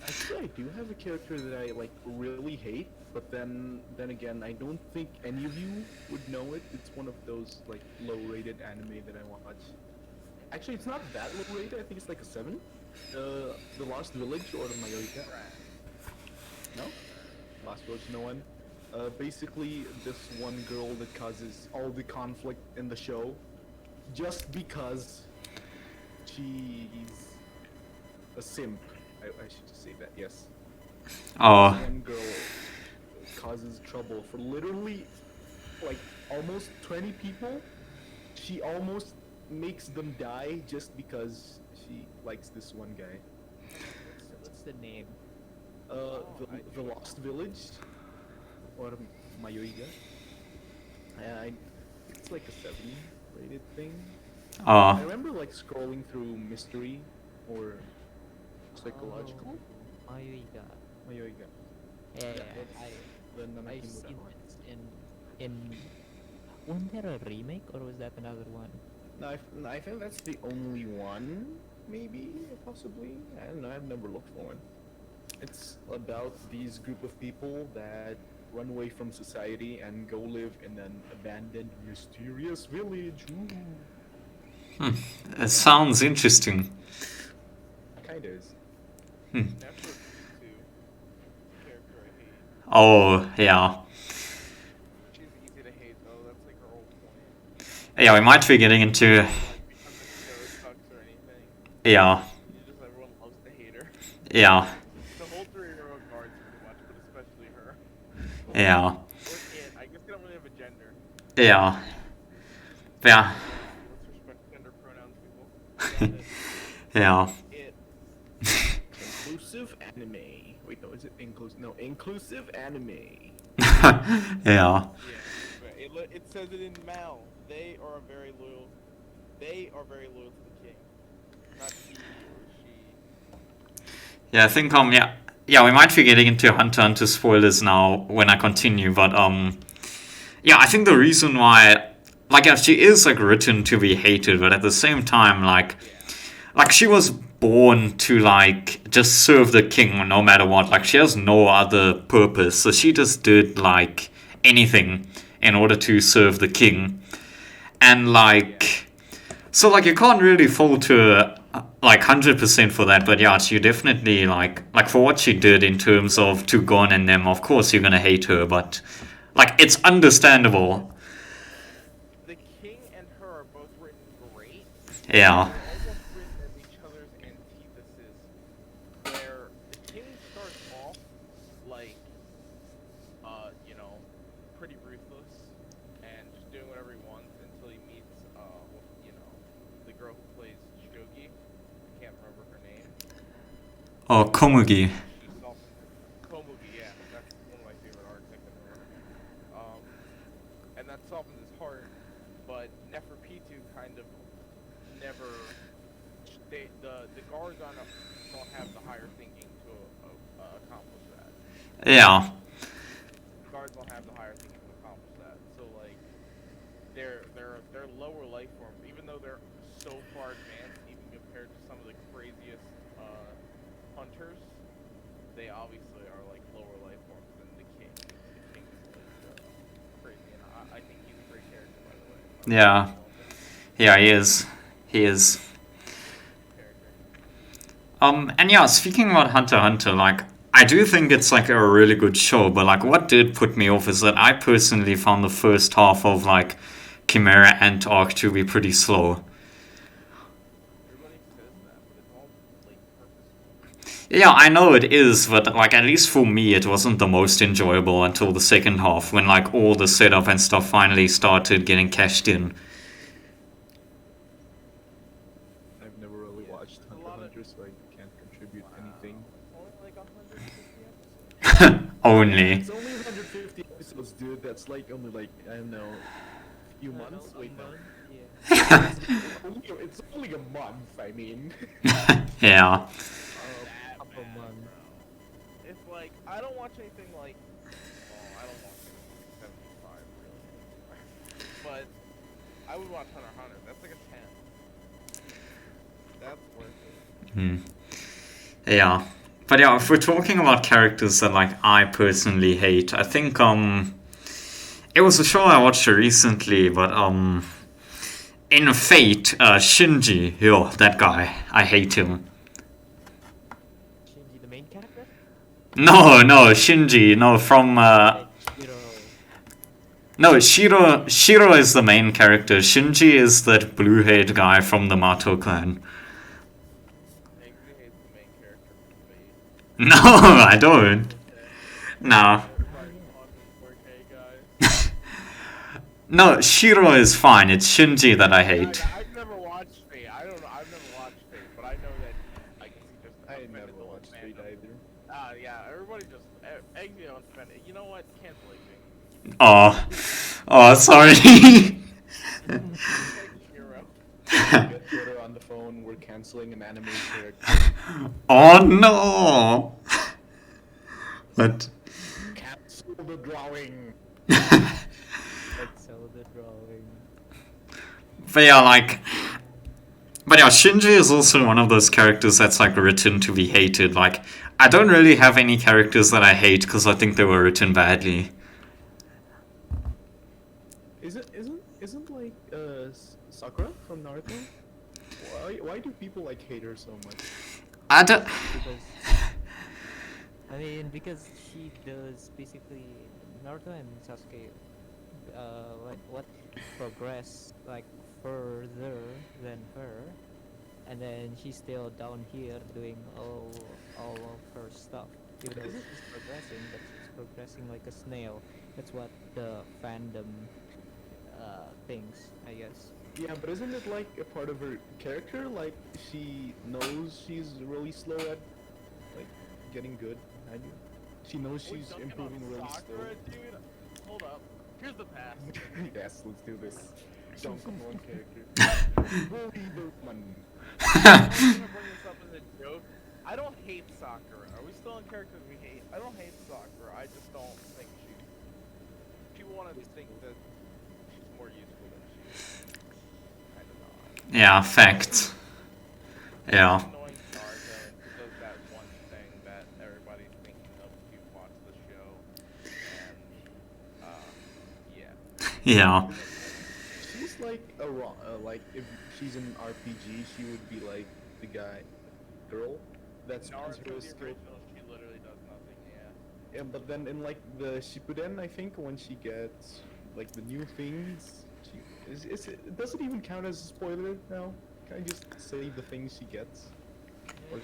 S4: Actually, I do have a character that I like really hate, but then again, I don't think any of you would know it. It's one of those like low-rated anime that I watch. Actually, it's not that low-rated. I think it's like a 7. The Lost Village or the Mayorita. No? Lost Village, no one. Basically, this one girl that causes all the conflict in the show, just because she's a simp. I should just say that. Yes.
S1: Oh,
S4: One girl causes trouble for literally like almost 20 people. She almost makes them die just because she likes this one guy.
S2: What's the name?
S4: The Lost Village, or Mayoiga. It's like a 7 rated thing. I
S1: Oh,
S4: remember like scrolling through mystery or psychological.
S2: Oh, Mayuiga.
S4: Mayoiga.
S2: Yeah,
S4: Yeah,
S2: yeah,
S4: that's the
S2: I've
S4: Nanakimura
S2: seen
S4: one.
S2: this in. Wasn't there a remake or was that another one?
S4: No, I think that's the only one, maybe, possibly. I don't know. I've never looked for one. It's about these group of people that run away from society and go live in an abandoned, mysterious village. Ooh.
S1: it sounds interesting.
S4: Kinda is.
S3: Netflix too. Character I hate.
S1: Oh, yeah.
S3: She's easy to hate though. That's like her whole point.
S1: Yeah, we might be getting into.
S3: Like because the show sucks or anything.
S1: Yeah,
S3: Everyone loves to hate her.
S1: yeah,
S3: The whole 3 heroic guards pretty much, but especially her.
S1: yeah,
S3: Or it. I guess they don't really have a gender.
S1: yeah. Yeah,
S3: Let's respect gender pronouns, people.
S1: yeah.
S3: It.
S4: Inclusive anime. Wait, no, is it inclusive? No, inclusive anime.
S1: Yeah.
S3: Yeah. But it says it in Mal. They are very loyal. They are very loyal to the king, not he or she.
S1: Yeah, I think yeah, we might be getting into Hunter x Hunter spoilers now when I continue, but yeah, I think the reason why, like, yeah, she is like written to be hated, but at the same time, like she was born to like just serve the king no matter what. Like she has no other purpose, so she just did like anything in order to serve the king, and like. So, like, you can't really fault her, like, 100% for that, but yeah, she definitely, like, for what she did in terms of to Gon and them, of course you're gonna hate her, but, like, it's understandable.
S3: The king and her are both written great.
S1: Yeah,
S3: They're almost written as each other's antithesis. Where the king starts off like, pretty ruthless and just doing whatever he wants until he meets, the girl who plays Shogi. I can't remember her name.
S1: or Komugi.
S3: She softens Komugi, yeah, that's one of my favorite arcs I can remember. And that softens his heart, but Neferpitu kind of never. The guards don't have the higher thinking to accomplish that.
S1: Yeah,
S3: Guards don't have the higher thinking to accomplish that. So like, they're lower life forms, even though they're so far advanced, even compared to some of the craziest hunters. They obviously are like lower life forms than the king. The king is like crazy, and I think he's a great character, by the way.
S1: yeah, yeah, he is. He is.
S3: Character.
S1: And yeah, speaking about Hunter x Hunter, like, I do think it's like a really good show, but like what did put me off is that I personally found the first half of like Chimera Ant arc to be pretty slow.
S3: Everybody says that, but it's all like purposeful.
S1: Yeah, I know it is, but like at least for me it wasn't the most enjoyable until the second half when like all the setup and stuff finally started getting cashed in.
S4: I've never really watched
S3: a
S4: Hunter
S3: lot
S4: x
S3: of-
S4: Hunter, so I can't contribute anything.
S3: Only like 150 episodes.
S1: Only.
S4: It's only 150 episodes, dude. That's like only like I don't know, a few months. Wait, no.
S2: Yeah.
S4: It's only a month. I mean.
S1: Yeah.
S2: Couple months.
S3: It's like I don't watch anything like. Well, I don't watch anything like 75 really. But I would watch Hunter x Hunter. That's like a 10. That's worth it.
S1: Yeah. But yeah, if we're talking about characters that like I personally hate, I think it was a show I watched recently, but in Fate, Shinji, yo, that guy, I hate him.
S2: Shinji, the main character?
S1: No, Shinji, no, from
S2: Shiro.
S1: no, Shiro is the main character. Shinji is that blue-haired guy from the Mato clan.
S3: Nagri hates the main character from Fate.
S1: No, I don't. No.
S3: Everybody talking
S1: No, Shiro is fine. It's Shinji that I hate.
S3: I've never watched Fate. I don't know. I've never watched Fate, but I know that I guess he just
S4: I
S3: offended
S4: never
S3: the whole
S4: watched Fate
S3: fandom.
S4: either.
S3: Yeah. Everybody just Exio offended. You know what? Cancel Exio.
S1: Oh, oh, sorry.
S3: Hero.
S4: Get Twitter on the phone. We're canceling an anime character.
S1: Oh no. But
S4: Cancel the drawing.
S2: That's so the drawing.
S1: but yeah, like, but yeah, Shinji is also one of those characters that's like written to be hated. Like, I don't really have any characters that I hate because I think they were written badly.
S4: Isn't like Sakura from Naruto? Why do people like hate her so much?
S1: I don't.
S2: Because I mean, because she does basically Naruto and Sasuke, like what progress like further than her, and then she's still down here doing all of her stuff. Even though she's progressing, but she's progressing like a snail. That's what the fandom thinks, I guess.
S4: Yeah, but isn't it like a part of her character? Like she knows she's really slow at like getting good at it. She knows
S3: We're
S4: she's
S3: dunking
S4: improving
S3: on
S4: really
S3: Sakura, dude. Hold up. Here's the pass.
S4: slow. Yes, let's do this. Dunk on one character. Bully Berkman.
S3: I'm gonna bring this up as a joke. I don't hate Sakura. Are we still in characters we hate? I don't hate Sakura. I just don't think people want to think that she's more useful than she is. I don't know.
S1: Yeah, fact. Yeah.
S3: It's annoying Naruto does that one thing that everybody's thinking of if you watch the show. And yeah.
S1: Yeah.
S4: She's like like if she's in RPG, she would be like the girl that spends
S3: Naruto,
S4: her
S3: the
S4: skill.
S3: original, she literally does nothing. Yeah.
S4: Yeah, but then in like the Shippuden, I think when she gets like the new things, does it even count as a spoiler now? Can I just say the things she gets? Or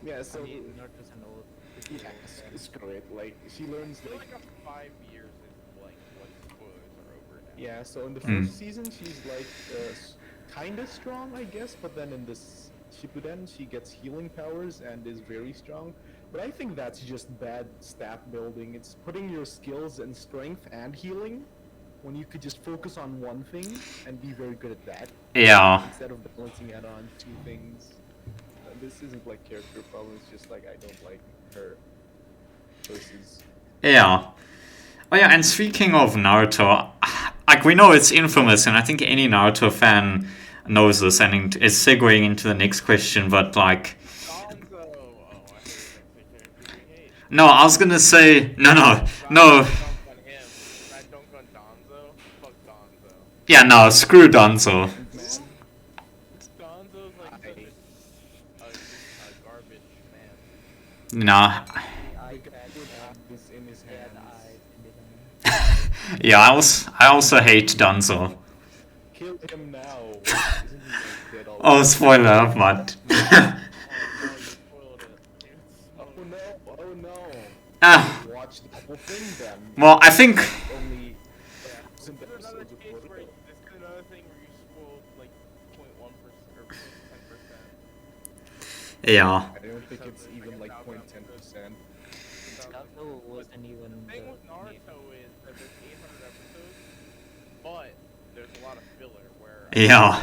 S4: yeah, so
S2: I mean, Naruto's an old.
S4: yeah, screw it. Like she learns
S3: I feel
S4: like
S3: like after 5 years, it's like spoilers are over now.
S4: yeah. So in the
S1: Mm.
S4: first season, she's like kind of strong, I guess. But then in this Shippuden, she gets healing powers and is very strong. But I think that's just bad stat building. It's putting your skills and strength and healing when you could just focus on one thing and be very good at that
S1: Yeah.
S4: instead of balancing it on two things. This isn't like character problem. It's just like I don't like her choices.
S1: Yeah. Oh yeah, and speaking of Naruto, like we know it's infamous, and I think any Naruto fan knows this, and is segueing into the next question. But like,
S3: Gonzo! Oh, I hate the character we hate.
S1: no, I was gonna say no.
S3: Dunk on him. That dunk on Donzo? Fuck Donzo.
S1: Yeah, no, screw Danzo.
S4: Man,
S3: Donzo's like such a garbage man.
S1: Nah.
S2: I
S4: the guy would have this in his
S2: had
S4: hands.
S2: eyes in the
S1: Yeah, I also hate Danzo.
S4: Kill him now. Isn't he like dead already?
S1: Oh, spoiler, but
S3: Oh, no, you spoiled it.
S4: Oh no! Oh no!
S1: ah,
S4: Watch the whole thing then.
S1: well, I think
S4: Only
S3: Yeah.
S4: thousand
S3: This is another
S4: episodes of
S3: case where
S4: Boruto.
S3: this is another thing where you spoiled like 0.1% or 10%.
S1: yeah,
S4: I don't think it's even like 0.10%.
S2: Naruto wasn't even
S3: The thing
S2: the
S3: with Naruto is that there's 800 episodes, but there's a lot of filler where
S1: Yeah.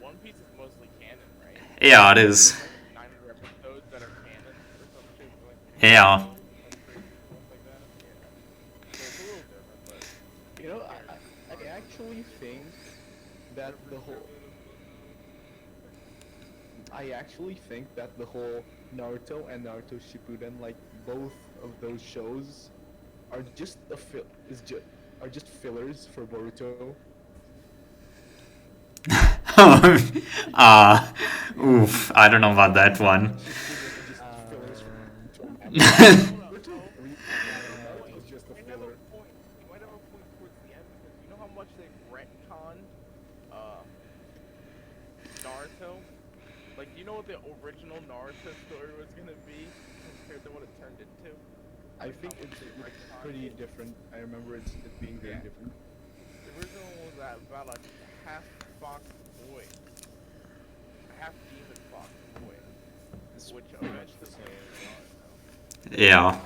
S3: One Piece is mostly canon, right?
S1: yeah, it is.
S3: There's like 900 episodes that are canon or some shit like
S1: Yeah.
S3: stuff like that. Yeah. So it's a little different, but
S4: You know, I actually think that the whole Naruto and Naruto Shippuden, like both of those shows, are just are just fillers for Boruto.
S1: Oof, I don't know about that one.
S4: Shippuden are just fillers for Boruto. Naruto is just a
S3: you might have
S4: filler.
S3: a point. You might have a point towards the end because you know how much they retconned Naruto? Like, you know what the original Naruto story was gonna be compared to what it turned into?
S4: I think it's like pretty different. I remember it being very
S3: Yeah.
S4: different.
S3: was about a half fox boy, a half demon fox boy,
S4: It's
S3: which
S4: pretty much the
S3: eventually
S4: same.
S3: came to
S1: Yeah.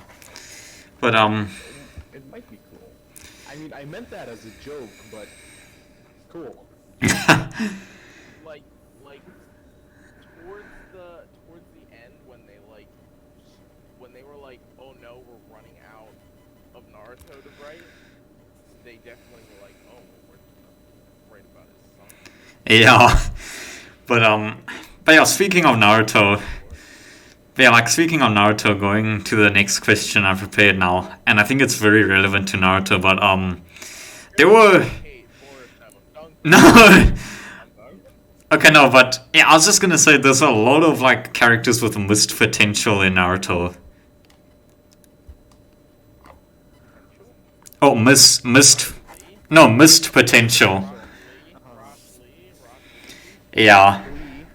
S1: But
S4: It might be cool. I mean, I meant that as a joke, but cool.
S3: like towards the end when they were like, oh no, we're running out of Naruto to write, they definitely were like, oh, well, we're just gonna write about his son.
S1: yeah. But yeah, speaking of Naruto, going to the next question I prepared now, and I think it's very relevant to Naruto. But there were
S3: Kate, Boris, have a dunk.
S1: no.
S3: I'm done.
S1: Okay, no, but yeah, I was just gonna say there's a lot of like characters with missed potential in Naruto.
S3: Potential?
S1: Oh, missed,
S3: Lee,
S1: missed potential.
S3: Rock Lee.
S1: Yeah,
S4: Lee,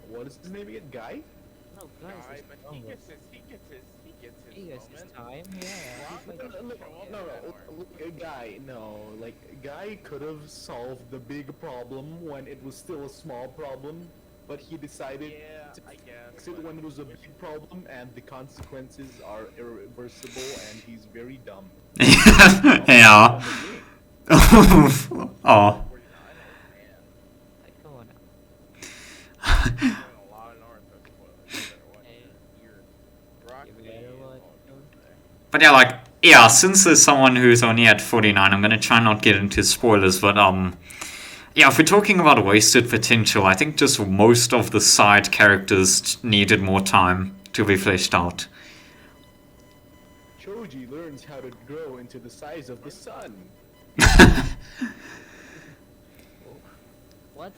S4: what is his name again? Guy?
S2: No, guys,
S3: Guy,
S2: it's
S3: but
S2: wrong.
S3: He gets his
S2: He gets his
S3: moment.
S2: time. Yeah,
S3: Rock
S2: he's like
S3: doesn't
S4: Look,
S3: show up
S4: no,
S3: in that
S4: no,
S3: arc.
S4: look, a guy. No, like a guy could have solved the big problem when it was still a small problem, but he decided
S3: Yeah,
S4: to
S3: I guess.
S4: fix it
S3: but
S4: when it was a big problem, and the consequences are irreversible, and he's very dumb.
S1: yeah. Oh,
S3: 49, man.
S2: like, come on now.
S3: Doing a lot of Naruto spoilers. You better watch
S2: Hey.
S3: your Rock
S2: You
S3: Lee
S2: better
S3: is
S2: watch
S3: all
S2: them.
S3: good.
S1: but yeah, since there's someone who's only at 49, I'm gonna try not get into spoilers. But yeah, if we're talking about wasted potential, I think just most of the side characters needed more time to be fleshed out.
S4: Choji learns how to grow into the size of the sun.
S2: What?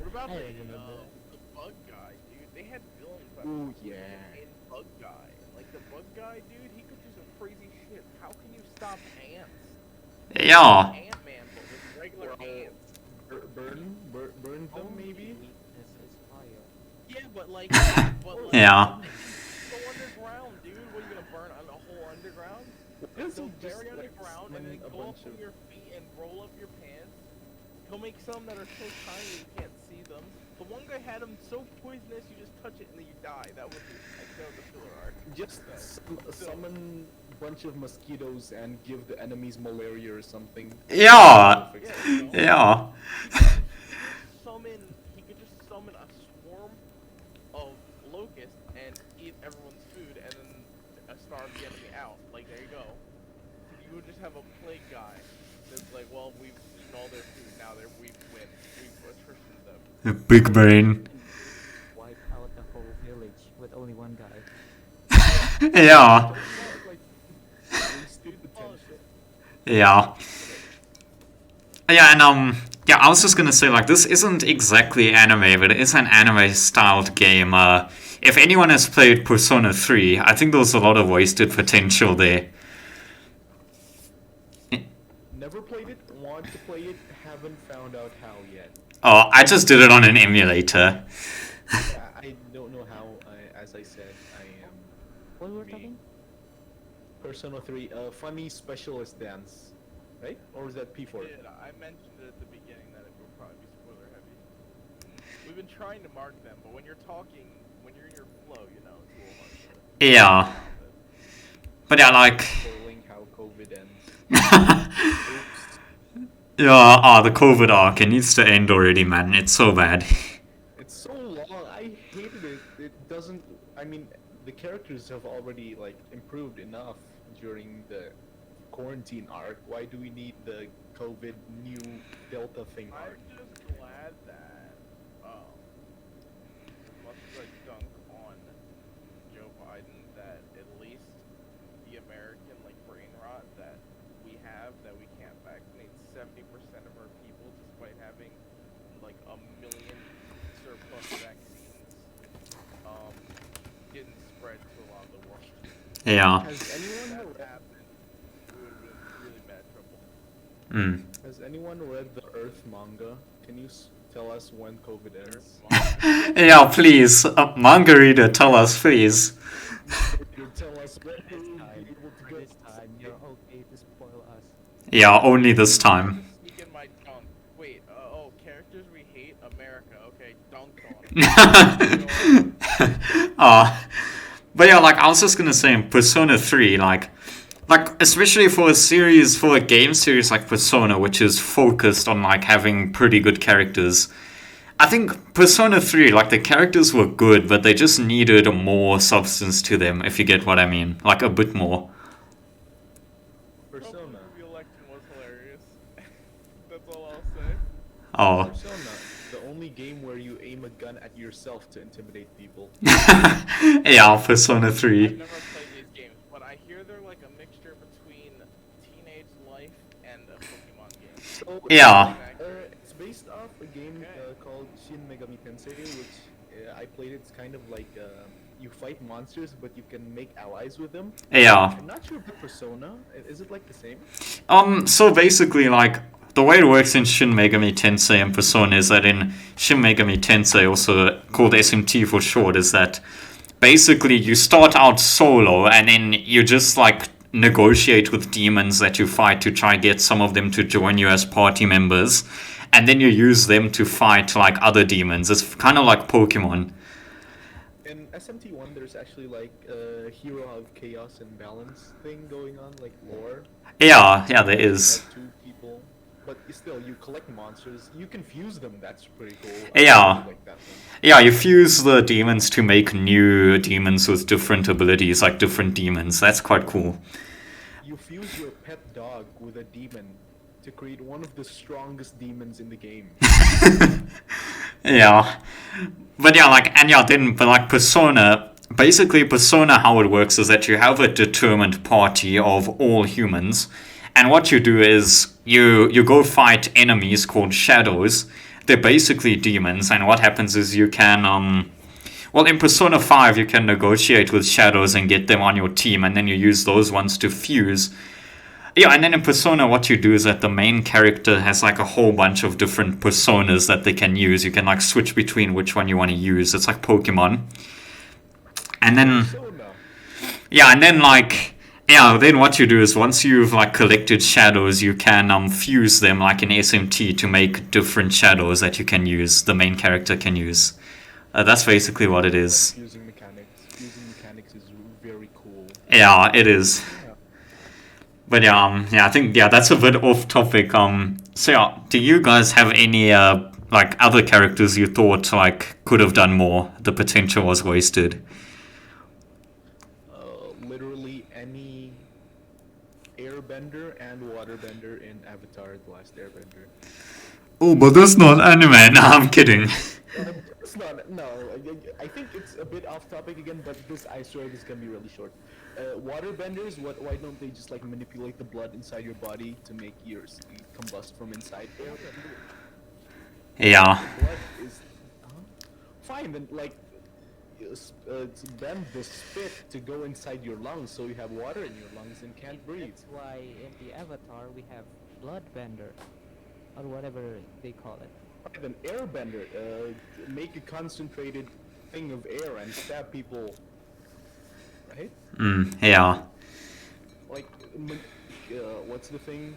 S3: What about
S2: I
S3: the,
S2: don't remember.
S3: the bug guy, dude? They had villains that
S4: Ooh,
S3: were
S4: yeah.
S3: in bug guy. Like the bug guy, dude, he could do some crazy shit. How can you stop ants?
S1: Yeah,
S3: Ant-Man, but with regular
S4: Well,
S3: ants.
S4: Burn them
S2: Only
S4: maybe?
S2: weakness is fire.
S3: Yeah, but like,
S1: Yeah.
S3: Go underground, dude. What are you gonna burn on a whole underground?
S4: Doesn't
S3: So
S4: he just,
S3: bury
S4: like,
S3: underground and then
S4: summon a
S3: go up
S4: bunch
S3: on
S4: of-
S3: your feet and roll up your pants. He'll make some that are so tiny you can't see them. The one guy had them so poisonous you just touch it and then you die. That was the filler arc.
S4: Just summon a bunch of mosquitoes and give the enemies malaria or something.
S1: yeah,
S4: Perfect.
S3: Yeah, you know?
S1: yeah.
S3: He could just summon a swarm of locusts and eat everyone's food and then starve the enemy out. Like, there you go. You would just have a plague guy that's like, well, we've eaten all their food, now we win. We've attritioned them.
S1: Big brain.
S2: Wipe out the whole village with only one guy.
S1: Yeah,
S4: Like, wasted potential.
S1: yeah. Yeah, and yeah, I was just gonna say like this isn't exactly anime, but it is an anime-styled game. If anyone has played Persona 3, I think there's a lot of wasted potential there.
S4: Never played it, want to play it, haven't found out how yet.
S1: Oh, I just did it on an emulator.
S4: I don't know how, as I said, I am
S2: What were we
S4: Me.
S2: talking?
S4: Persona 3, funny specialist dance, right? Or is that P4?
S3: Yeah, I mentioned it at the beginning that it would probably be spoiler heavy. We've been trying to mark them, but when you're talking, when you're in your flow, you know, it's a little hard to...
S1: Yeah, but yeah, like
S4: Spoiling how COVID ends. Oops.
S1: yeah, the COVID arc, it needs to end already, man. It's so bad.
S4: It's so long. I hated it. It doesn't. I mean, the characters have already like improved enough during the quarantine arc. Why do we need the COVID new Delta thing arc?
S3: I'm just glad that, as much as I dunk on Joe Biden, that at least the American, like, brain rot that we have, that we can't vaccinate 70% of our people despite having, like, 1 million surplus vaccines, didn't spread to a lot of the world.
S1: Yeah.
S4: Has
S3: If
S4: anyone
S3: that
S4: read,
S3: happened, we would have been in really bad trouble.
S1: Mm.
S4: has anyone read the Earth manga? Can you tell us when COVID
S3: There's
S4: ends?
S1: Yeah, please, manga reader, tell us, please.
S4: You tell us when
S2: This
S4: we'll
S2: time,
S4: be able to
S2: for
S4: go.
S2: this time, you're okay to spoil us.
S1: Yeah, only this
S3: Tried to
S1: time.
S3: sneak in my dunk. Wait, oh, characters we hate, America. Okay, dunked on him.
S1: Ah, but yeah, like I was just gonna say, in Persona 3, like especially for a series, for a game series like Persona, which is focused on like having pretty good characters. I think Persona 3, like the characters were good, but they just needed more substance to them, if you get what I mean. Like a bit more.
S3: Trump's
S4: Persona.
S3: re-election was hilarious. That's all I'll say.
S1: Oh.
S4: Persona, the only game where you aim a gun at yourself to intimidate people.
S1: Yeah, Persona
S3: I've
S1: 3.
S3: never played these games, but I hear they're like a mixture between Teenage Life and a Pokemon game.
S4: So
S1: Yeah.
S4: it's based off a game called Shin Megami Tensei, which I played. It's kind of like you fight monsters, but you can make allies with them.
S1: Yeah.
S4: I'm not sure about Persona. Is it like the same?
S1: So basically, like, the way it works in Shin Megami Tensei and Persona is that in Shin Megami Tensei, also called SMT for short, is that basically you start out solo and then you just, like, negotiate with demons that you fight to try and get some of them to join you as party members. And then you use them to fight, like, other demons. It's kind of like Pokemon.
S4: In SMT1, there's actually like a hero of chaos and balance thing going on, like lore.
S1: Yeah, there
S4: You
S1: is.
S4: have two people, but still, you collect monsters. You can fuse them. That's pretty cool.
S1: Yeah.
S4: I like that one.
S1: Yeah, you fuse the demons to make new demons with different abilities, like different demons. That's quite cool.
S4: You fuse your pet dog with a demon to create one of the strongest demons in the game.
S1: Yeah. But yeah, but like Persona, basically Persona, how it works is that you have a determined party of all humans, and what you do is you go fight enemies called shadows. They're basically demons, and what happens is you can well, in Persona 5 you can negotiate with shadows and get them on your team, and then you use those ones to fuse. Yeah, and then in Persona, what you do is that the main character has like a whole bunch of different personas that they can use. You can like switch between which one you want to use. It's like Pokemon. And then,
S4: Persona.
S1: yeah, and then like, yeah, then what you do is once you've like collected shadows, you can fuse them like in SMT to make different shadows that you can use, the main character can use. That's basically what it is.
S4: Fusing mechanics. Fusing mechanics is very cool.
S1: Yeah, it is.
S4: Yeah.
S1: But yeah, I think that's a bit off topic. So yeah, do you guys have any like other characters you thought like could have done more? The potential was wasted.
S4: Literally any airbender and waterbender in Avatar: The Last Airbender.
S1: Oh, but that's not anime. No, I'm kidding.
S4: It's not. No, I think it's a bit off topic again, but this I swear this can be really short. Waterbenders, why don't they just like manipulate the blood inside your body to make yours combust from inside?
S1: Yeah,
S4: Blood is fine. Then like bend the spit to go inside your lungs, so you have water in your lungs and can't breathe.
S2: That's why in the Avatar we have Bloodbender, or whatever they call it.
S4: Right, an airbender, make a concentrated thing of air and stab people. Right?
S1: yeah,
S4: Like, what's the thing?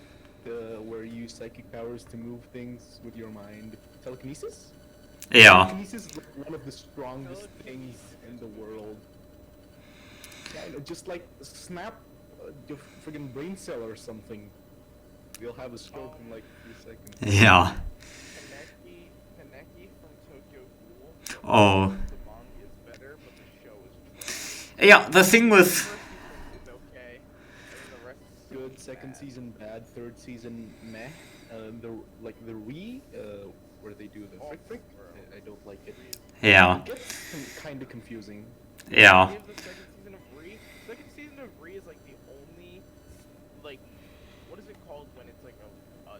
S4: Where you use psychic powers to move things with your mind. Telekinesis?
S1: yeah,
S4: Telekinesis is like one of the strongest things in the world. Yeah, just like snap your friggin' brain cell or something. You'll have a stroke in like 3 seconds.
S1: yeah.
S3: Kaneki from Tokyo Ghoul.
S1: Oh,
S3: The manga is better, but the show is trash.
S1: yeah. The thing with
S3: First season is okay, and the rest is
S4: Good,
S3: bad.
S4: second season bad, third season meh. Where they do the frick, I don't like it.
S1: yeah,
S4: It gets kind of confusing.
S1: yeah,
S3: Give the second season of Re. Second season of Re is like the only, like, what is it called when it's like a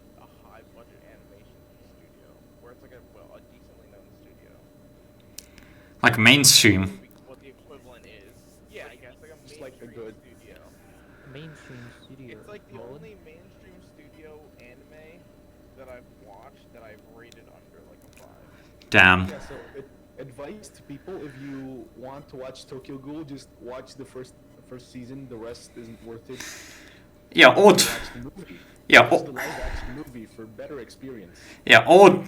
S3: high budget animation studio, where it's like a decently known studio.
S1: like mainstream.
S3: What the equivalent is? Yeah, I guess like a
S4: Just
S3: mainstream
S4: like a good-
S3: studio.
S2: Mainstream studio.
S3: It's like the
S2: mode.
S3: only mainstream studio anime that I've watched that I've rated under like a 5.
S1: Damn.
S4: Yeah, so advice to people: if you want to watch Tokyo Ghoul, just watch the first season. The rest isn't worth it.
S1: Yeah, or
S4: Watch the movie.
S1: yeah,
S4: Watch the live action movie for better experience.
S1: yeah, or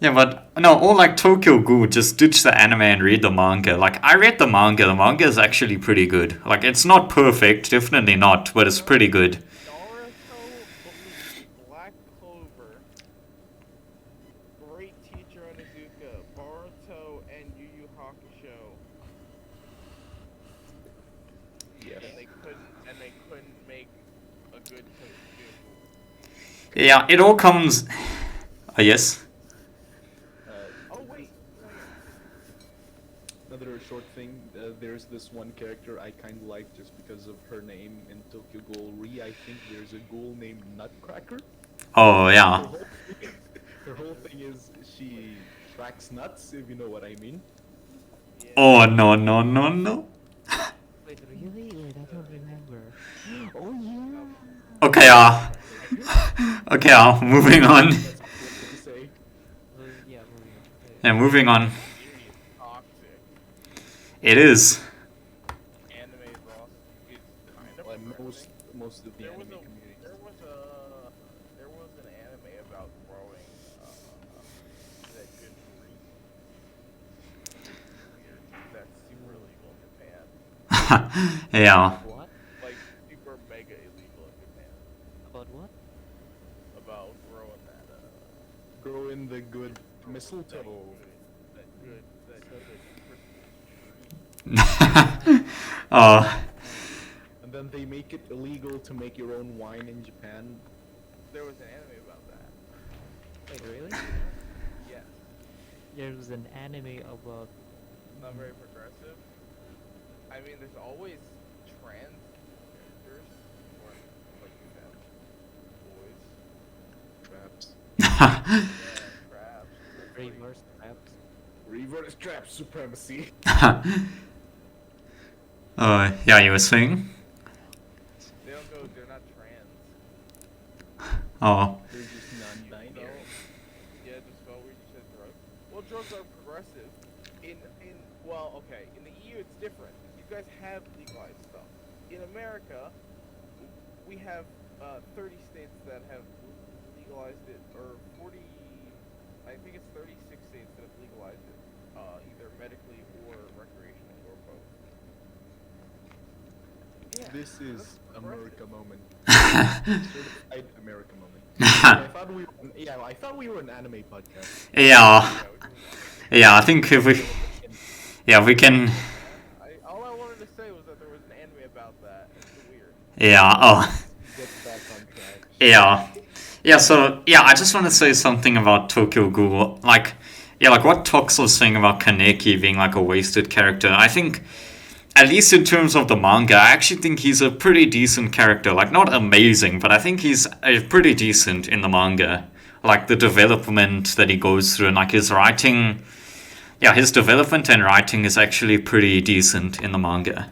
S1: yeah, but no, or like Tokyo Ghoul, just ditch the anime and read the manga. Like I read the manga. The manga is actually pretty good. Like it's not perfect, definitely not, but it's pretty good.
S3: Naruto, Bleach, Black Clover, Great Teacher Onizuka, Boruto, and Yu Yu Hakusho.
S4: Yes.
S3: And they couldn't make a good Tokyo Ghoul.
S1: Yeah, it all comes. Yes.
S3: Oh wait,
S4: Another short thing. There's this one character I kind of like just because of her name in Tokyo Ghoul Re. I think there's a ghoul named Nutcracker.
S1: Oh
S4: Her
S1: yeah.
S4: whole, her whole thing is she tracks nuts, if you know what I mean.
S3: yeah.
S1: Oh no no no no.
S2: Wait, really? Wait, I don't remember. Oh yeah.
S1: Okay. Okay. Moving on.
S4: That's all I have to say.
S2: Yeah, moving on.
S1: Yeah, moving on.
S3: Community is toxic.
S1: It is.
S3: Anime is awesome. It's kind of
S4: Like
S3: progressive.
S4: most of the
S3: There was
S4: anime
S3: a
S4: community.
S3: there was an anime about growing that good breed. Weird. That's super illegal in Japan.
S1: Yeah.
S2: What?
S3: Like super mega illegal in Japan.
S2: About what?
S3: About growing that
S4: Grow in the good mistletoe.
S3: that good
S1: Oh.
S4: And then they make it illegal to make your own wine in Japan.
S3: There was an anime about that.
S2: Wait, really?
S3: Yes.
S2: There was an anime about.
S3: Not very progressive. I mean, there's always trans characters, or like you have boys.
S4: Traps.
S3: Yeah, crabs.
S2: Reverse traps.
S4: Reverse trap supremacy.
S1: Yeah, you were saying?
S3: They don't go. They're not trans.
S1: Oh.
S4: They're just non-binary.
S3: Yeah, just felt weird. You said drugs. Well, drugs are progressive. Well, okay. In the EU, it's different. You guys have legalized stuff. In America, we have 30 states that have legalized it, or 40. I think it's 36 states that have legalized it, either medically or recreationally or both. Yeah,
S4: This is
S3: that's
S4: America
S3: progressive.
S4: moment. Certified America moment. I thought we were an anime podcast.
S1: Yeah.
S3: Yeah,
S1: Yeah, I think if we. Yeah, we can.
S3: all I wanted to say was that there was an anime about that. It's weird.
S1: Yeah, oh.
S4: Get back on track.
S1: Yeah. Yeah, so, yeah, I just want to say something about Tokyo Ghoul. Like, yeah, like what Tox was saying about Kaneki being like a wasted character. I think, at least in terms of the manga, I actually think he's a pretty decent character. Like, not amazing, but I think he's pretty decent in the manga. Like, the development that he goes through and, like, his writing. Yeah, his development and writing is actually pretty decent in the manga.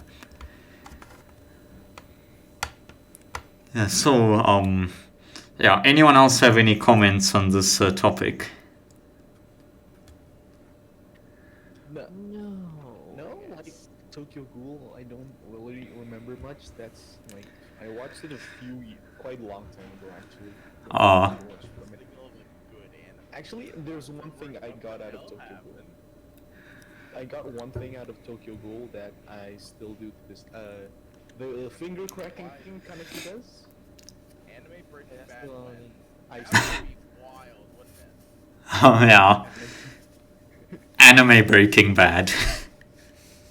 S1: Yeah, so, yeah, anyone else have any comments on this topic?
S4: No,
S2: No.
S4: like Tokyo Ghoul, I don't really remember much. That's like I watched it quite a long time ago actually.
S1: Ah.
S3: Signal of a good anime.
S4: Actually, there's one thing I got out of Tokyo Ghoul. I got one thing out of Tokyo Ghoul that I still do to this. The finger cracking thing Kaneki does.
S3: Anime Breaking
S2: That's
S3: Bad.
S2: the
S3: Man.
S2: only-
S4: I
S3: That would be wild, wouldn't it?
S1: Oh, yeah. Anime Breaking Bad.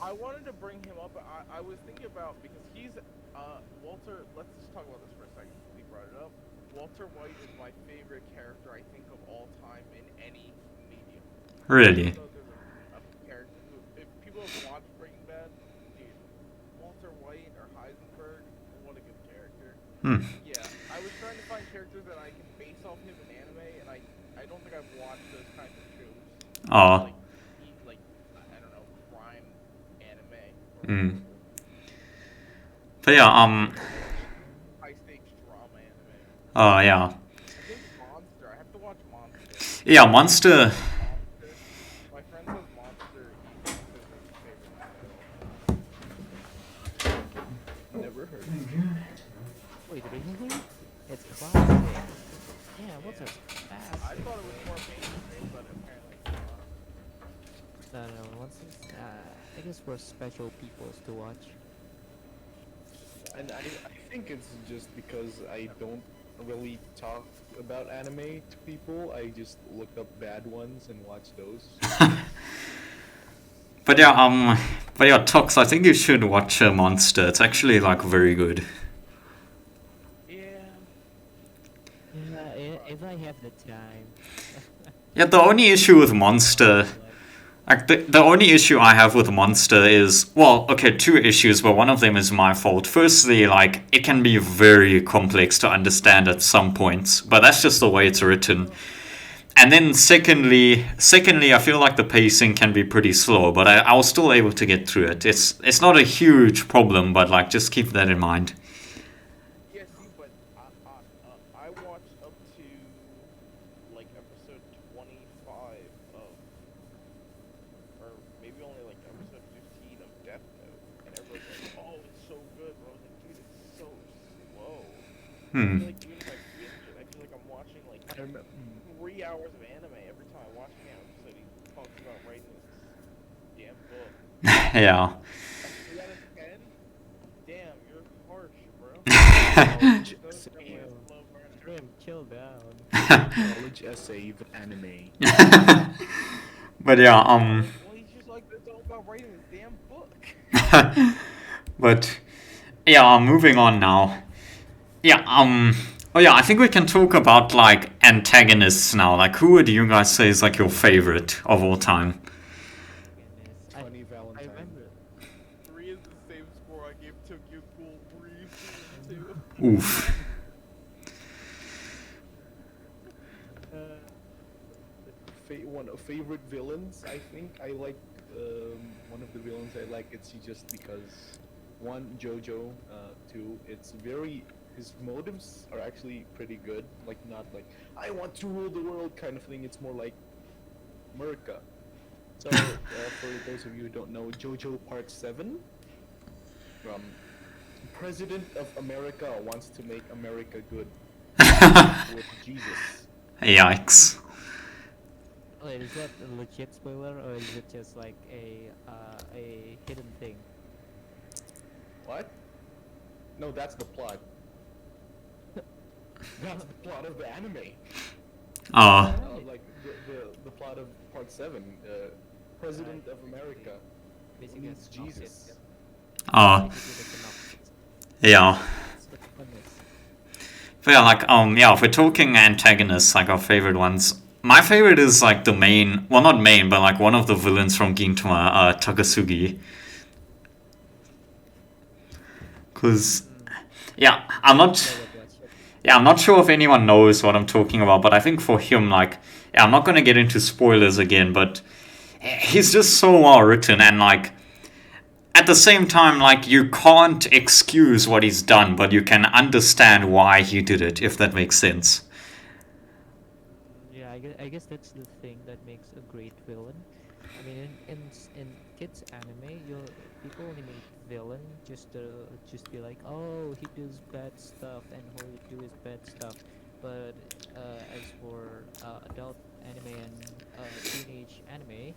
S3: I wanted to bring him up. I was thinking about because he's Walter. Let's just talk about this for a second. We brought it up. Walter White is my favorite character I think of all time in any medium.
S1: Really?
S3: So there's a character who, if people have watched Breaking Bad, dude, Walter White or Heisenberg, what a good character.
S1: Hmm.
S3: Yeah, I was trying to find characters that I can base off him in anime, and I don't think I've watched those kinds of shows.
S1: Oh.
S3: Like I don't know, crime anime.
S1: Mm. But yeah,
S3: High stakes drama anime.
S1: oh, yeah.
S3: I think Monster. I have to watch Monster.
S1: Yeah, Monster.
S3: Monster. My friend says Monster. He's his favorite show.
S2: It's classic. Yeah, what's a
S3: I
S2: classic,
S3: thought it was
S2: right?
S3: more mainstream, but apparently it's not.
S2: No, no, once it's, I guess for special peoples to watch.
S4: And I think it's just because I don't really talk about anime to people. I just look up bad ones and watch those.
S1: But yeah, Tox, I think you should watch Monster. It's actually like very good.
S3: Yeah.
S2: Yeah, if I have the time.
S1: Yeah, the only issue with Monster, like the only issue I have with Monster is, well, okay, two issues, but one of them is my fault. Firstly, like it can be very complex to understand at some points, but that's just the way it's written. And then secondly, I feel like the pacing can be pretty slow, but I was still able to get through it. It's not a huge problem, but like just keep that in mind.
S3: Yeah, see, but I watched up to like episode 25 of, or maybe only like episode 15 of Death Note, and everyone's like, "Oh, it's so good," bro. I was like, "Dude, it's so slow." I
S1: Hmm.
S3: feel like even if I binge it, I feel like I'm watching like
S4: I remember.
S3: 3 hours of anime every time I watch an episode. He talks about writing this damn book.
S1: Yeah.
S3: A 3 out of 10? Damn, you're harsh, bro.
S4: Knowledge
S3: Those
S4: essay,
S3: definitely a slow burner.
S2: Grim, chill down.
S4: knowledge essay of anime.
S1: But yeah,
S3: Well, he's just like, it's all about writing this damn book.
S1: but yeah, moving on now. Yeah, oh yeah, I think we can talk about like antagonists now. Like, who would you guys say is like your favorite of all time?
S2: Goodness.
S4: Funny
S2: I
S4: Valentine.
S2: remember.
S3: 3 is the same score I gave Tokyo Ghoul Breeze season 2.
S1: Oof.
S4: Favorite villains. I think I like one of the villains I like. It's just because one, Jojo. Two, it's very, his motives are actually pretty good. Like not like I want to rule the world kind of thing. It's more like America. So for those of you who don't know, Jojo Part 7. President of America wants to make America good with Jesus.
S1: Yikes.
S2: Wait, is that a legit spoiler or is it just like a hidden thing?
S4: What? No, that's the plot. That's the plot of the anime.
S1: Oh.
S4: Like the plot of Part 7. President of America
S2: Basically,
S4: needs
S2: a synopsis.
S4: Jesus.
S1: Oh.
S2: Basically, the synopsis.
S1: Yeah.
S2: It's the premise.
S1: But yeah, like yeah, if we're talking antagonists, like our favorite ones. My favorite is like the main, well, not main, but like one of the villains from Gintama, Takasugi. Cause, yeah, I'm not.
S2: So what was it?
S1: Yeah, I'm not sure if anyone knows what I'm talking about, but I think for him, like, yeah, I'm not gonna get into spoilers again, but he's just so well written, and like, at the same time, like, you can't excuse what he's done, but you can understand why he did it, if that makes sense.
S2: Yeah, I guess that's the thing that makes a great villain. I mean, in kids anime, people only make villain just to just be like, oh, he does bad stuff and all he do is bad stuff. But as for adult anime and teenage anime,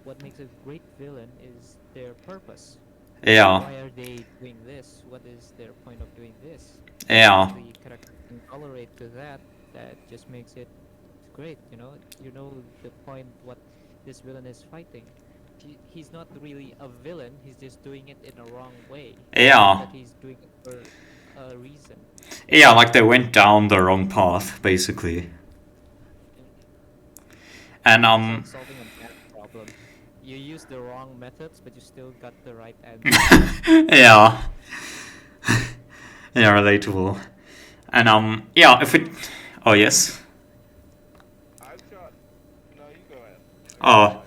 S2: what makes a great villain is their purpose.
S1: Yeah,
S2: Why are they doing this? What is their point of doing this?
S1: yeah,
S2: The character can tolerate to that. That just makes it great. You know the point what this villain is fighting. He's not really a villain. He's just doing it in a wrong way.
S1: yeah,
S2: But he's doing it for a reason.
S1: yeah, like they went down the wrong path, basically. And,
S2: It's like solving a math problem. You use the wrong methods, but you still got the right answer.
S1: yeah. Yeah, relatable. And, yeah, if it, oh, yes.
S3: I've got. No, you go ahead.
S1: Oh.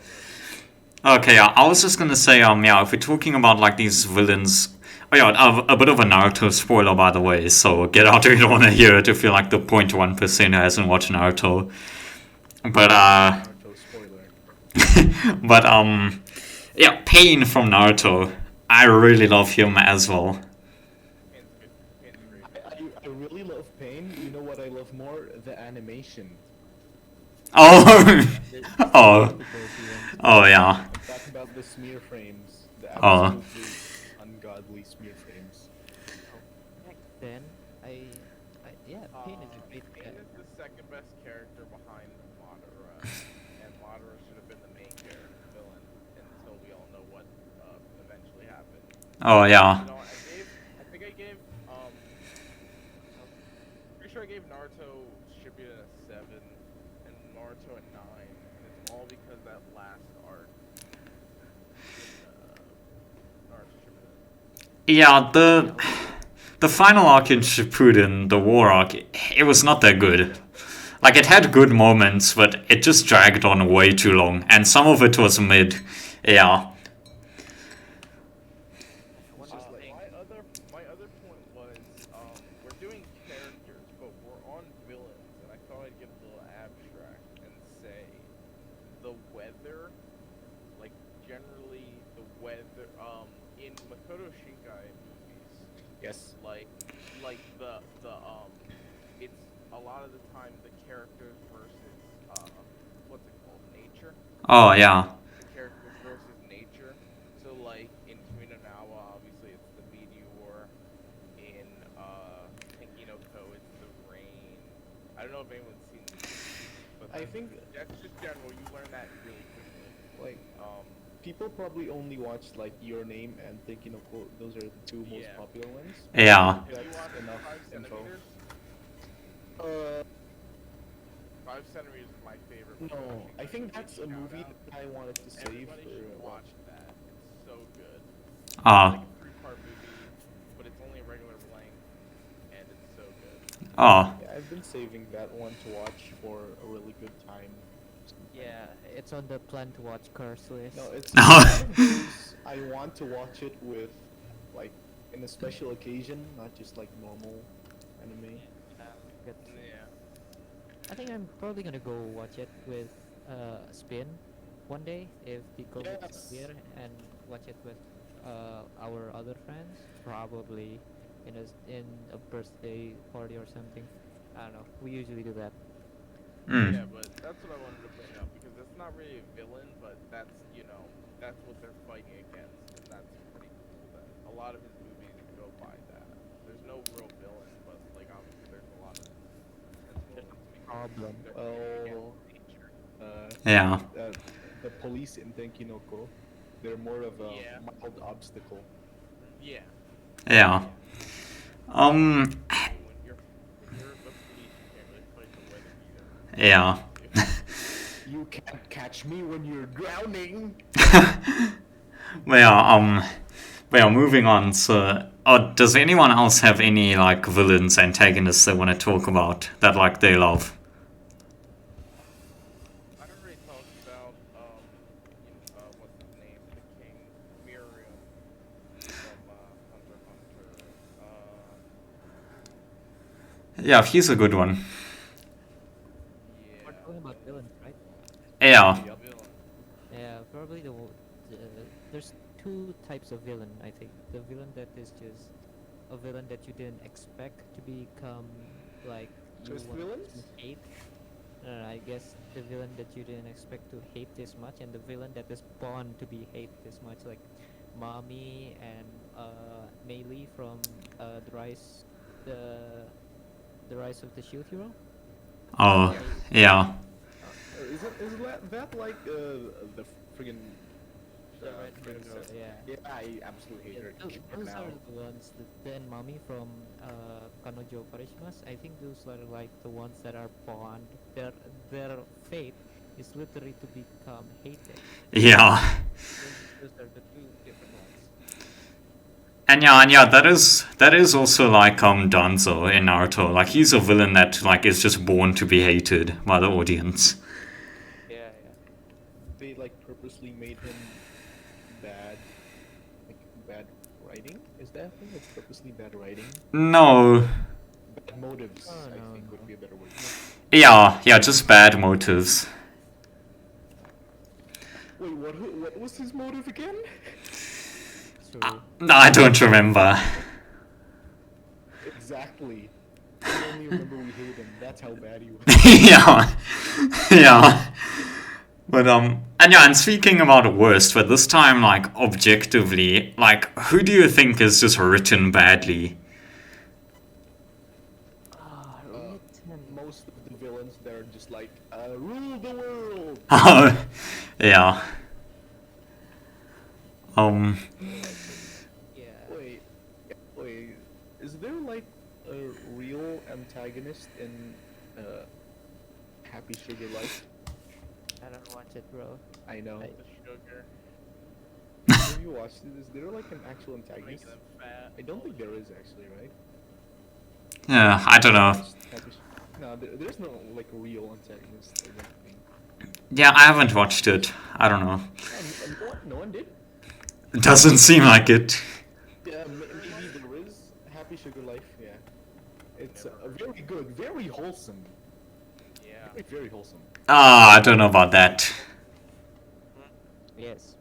S1: Okay, yeah, I was just gonna say, yeah, if we're talking about like these villains, oh yeah, a bit of a Naruto spoiler by the way, so get out if you don't want to hear it if you're like the 0.1% who hasn't watched Naruto. But
S4: Naruto spoiler.
S1: but yeah, Pain from Naruto, I really love him as well.
S3: Pain's good. Pain's great.
S4: I really love Pain, love more? The animation.
S1: Oh,
S2: The
S1: oh,
S2: difficulty ones.
S1: oh yeah.
S4: I'm talking about the smear frames. The
S1: Oh.
S4: absolutely ungodly smear frames.
S2: Oh, back then, yeah, Pain is a great.
S3: Pain is the second best character behind Madara, and Madara should have been the main character villain until we all know what eventually happened.
S1: Oh yeah.
S3: You know, I think I gave, pretty sure I gave Naruto Shippuden a 7 and Naruto a 9, and it's all because that last arc in Naruto Shippuden.
S1: Yeah, the final arc in Shippuden, the war arc, it was not that good. Like, it had good moments, but it just dragged on way too long, and some of it was mid. Yeah.
S2: One
S4: just like-
S2: thing.
S3: My other point was, we're doing characters, but we're on villains, and I thought I'd get a little abstract and say the weather, like generally the weather, in Makoto Shinkai movies,
S4: Yes.
S3: like the it's a lot of the time the characters versus what's it called, nature.
S1: Oh yeah.
S3: The characters versus nature. So like in Kimi no Nawa, obviously it's the meteor. In Tenki no Ko, it's the rain. I don't know if anyone's seen these, but
S4: I think
S3: that's just general. You learn that really quickly.
S4: like people probably only watched like Your Name and Thinking of Quote. Those are the two most
S3: Yeah.
S4: popular ones.
S1: Yeah.
S3: Have you
S4: That's
S3: watched
S4: enough
S3: 5
S4: info.
S3: centimeters? 5 centimeters is my favorite.
S4: No,
S3: Makoto
S4: I
S3: Shinkai
S4: think
S3: movie.
S4: that's a
S3: Shout
S4: movie
S3: out.
S4: that I wanted to save
S3: Everybody
S4: for
S3: should watch that. It's so good. It's
S1: Ah.
S3: like a 3-part movie, but it's only a regular length, and it's so good.
S1: Oh.
S4: Yeah, I've been saving that one to watch for a really good time.
S2: Yeah, it's on the plan to watch curse list.
S4: No, it's
S1: No.
S4: one of those I want to watch it with, like, in a special occasion, not just like normal anime.
S2: Good.
S3: Yeah.
S2: I think I'm probably gonna go watch it with Spin one day if the COVID is
S4: Yes.
S2: here, and watch it with our other friends, probably in a birthday party or something. I don't know. We usually do that.
S1: Mm.
S3: Yeah, but that's what I wanted to bring up because it's not really a villain, but that's that's what they're fighting against, and that's pretty cool. That a lot of his movies go by that. There's no real villain, but like obviously there's a lot of villains because
S2: Problem.
S3: they're
S4: Well,
S3: fighting against nature.
S1: Yeah.
S4: The police in Tenkinoko, they're more of a
S3: Yeah.
S4: mild obstacle.
S3: Yeah.
S1: Yeah.
S3: When you're the police, you can't really fight the weather either.
S1: Yeah.
S4: You can't catch me when you're drowning.
S1: Well, moving on. So, does anyone else have any like villains, antagonists they want to talk about that like they love?
S3: I already talked about what's his name, the king, Miriam from Hunter x Hunter.
S1: Yeah, he's a good one.
S2: We're
S3: Yeah.
S2: talking about villains, right?
S1: Yeah.
S3: The villain.
S2: Yeah, probably there's two types of villain. I think the villain that is just a villain that you didn't expect to become like you
S4: Just
S2: want
S4: villains?
S2: to hate. I guess the villain that you didn't expect to hate this much, and the villain that is born to be hate this much, like Mami and Meili from the Rise of the Shield Hero.
S1: Oh, yeah.
S4: Isn't that like the friggin'
S2: The red
S4: friggin'
S2: girl,
S4: sis-
S2: yeah.
S4: Yeah, I absolutely hate her.
S2: Those
S4: now.
S2: are the ones. Then Mami from Kanojo Karishimas. I think those are like the ones that are born. Their fate is literally to become hated.
S1: Yeah.
S2: Those are the two different ones.
S1: And yeah, that is also like Danzo in Naruto. Like he's a villain that like is just born to be hated by the audience.
S2: Yeah,
S4: They like purposely made him bad, like bad writing. Is that a thing? Like purposely bad writing?
S1: No.
S4: Bad motives,
S2: Oh,
S4: I
S2: no,
S4: think
S2: no.
S4: would be a better word.
S1: Yeah, just bad motives.
S4: Wait, what was his motive again?
S2: So
S1: I don't remember.
S4: Exactly. I don't only remember we hate him. That's how bad he was.
S1: Yeah. Yeah. But and yeah, and speaking about worst, but this time like objectively, like who do you think is just written badly?
S2: Ah,
S4: Uh,
S2: written.
S4: most of the villains that are just like, rule the world.
S1: Oh, yeah. Um,
S2: Yeah.
S4: Wait, is there like a real antagonist in uh, Happy Sugar Life?
S2: I don't watch it, bro.
S4: I know.
S2: I-
S3: The sugar,
S4: Have you watched it? Is there like an actual antagonist?
S3: making them fat.
S4: I don't think there is actually, right?
S1: yeah, I don't know.
S4: No, there's no like real antagonist. I don't think.
S1: Yeah, I haven't watched it. I don't know.
S4: No one did.
S1: It doesn't seem like it.
S4: Yeah, maybe there is Happy Sugar Life. Yeah, it's very good, very wholesome,
S3: Yeah.
S4: very wholesome.
S1: Ah, I don't know about that.
S2: Yes.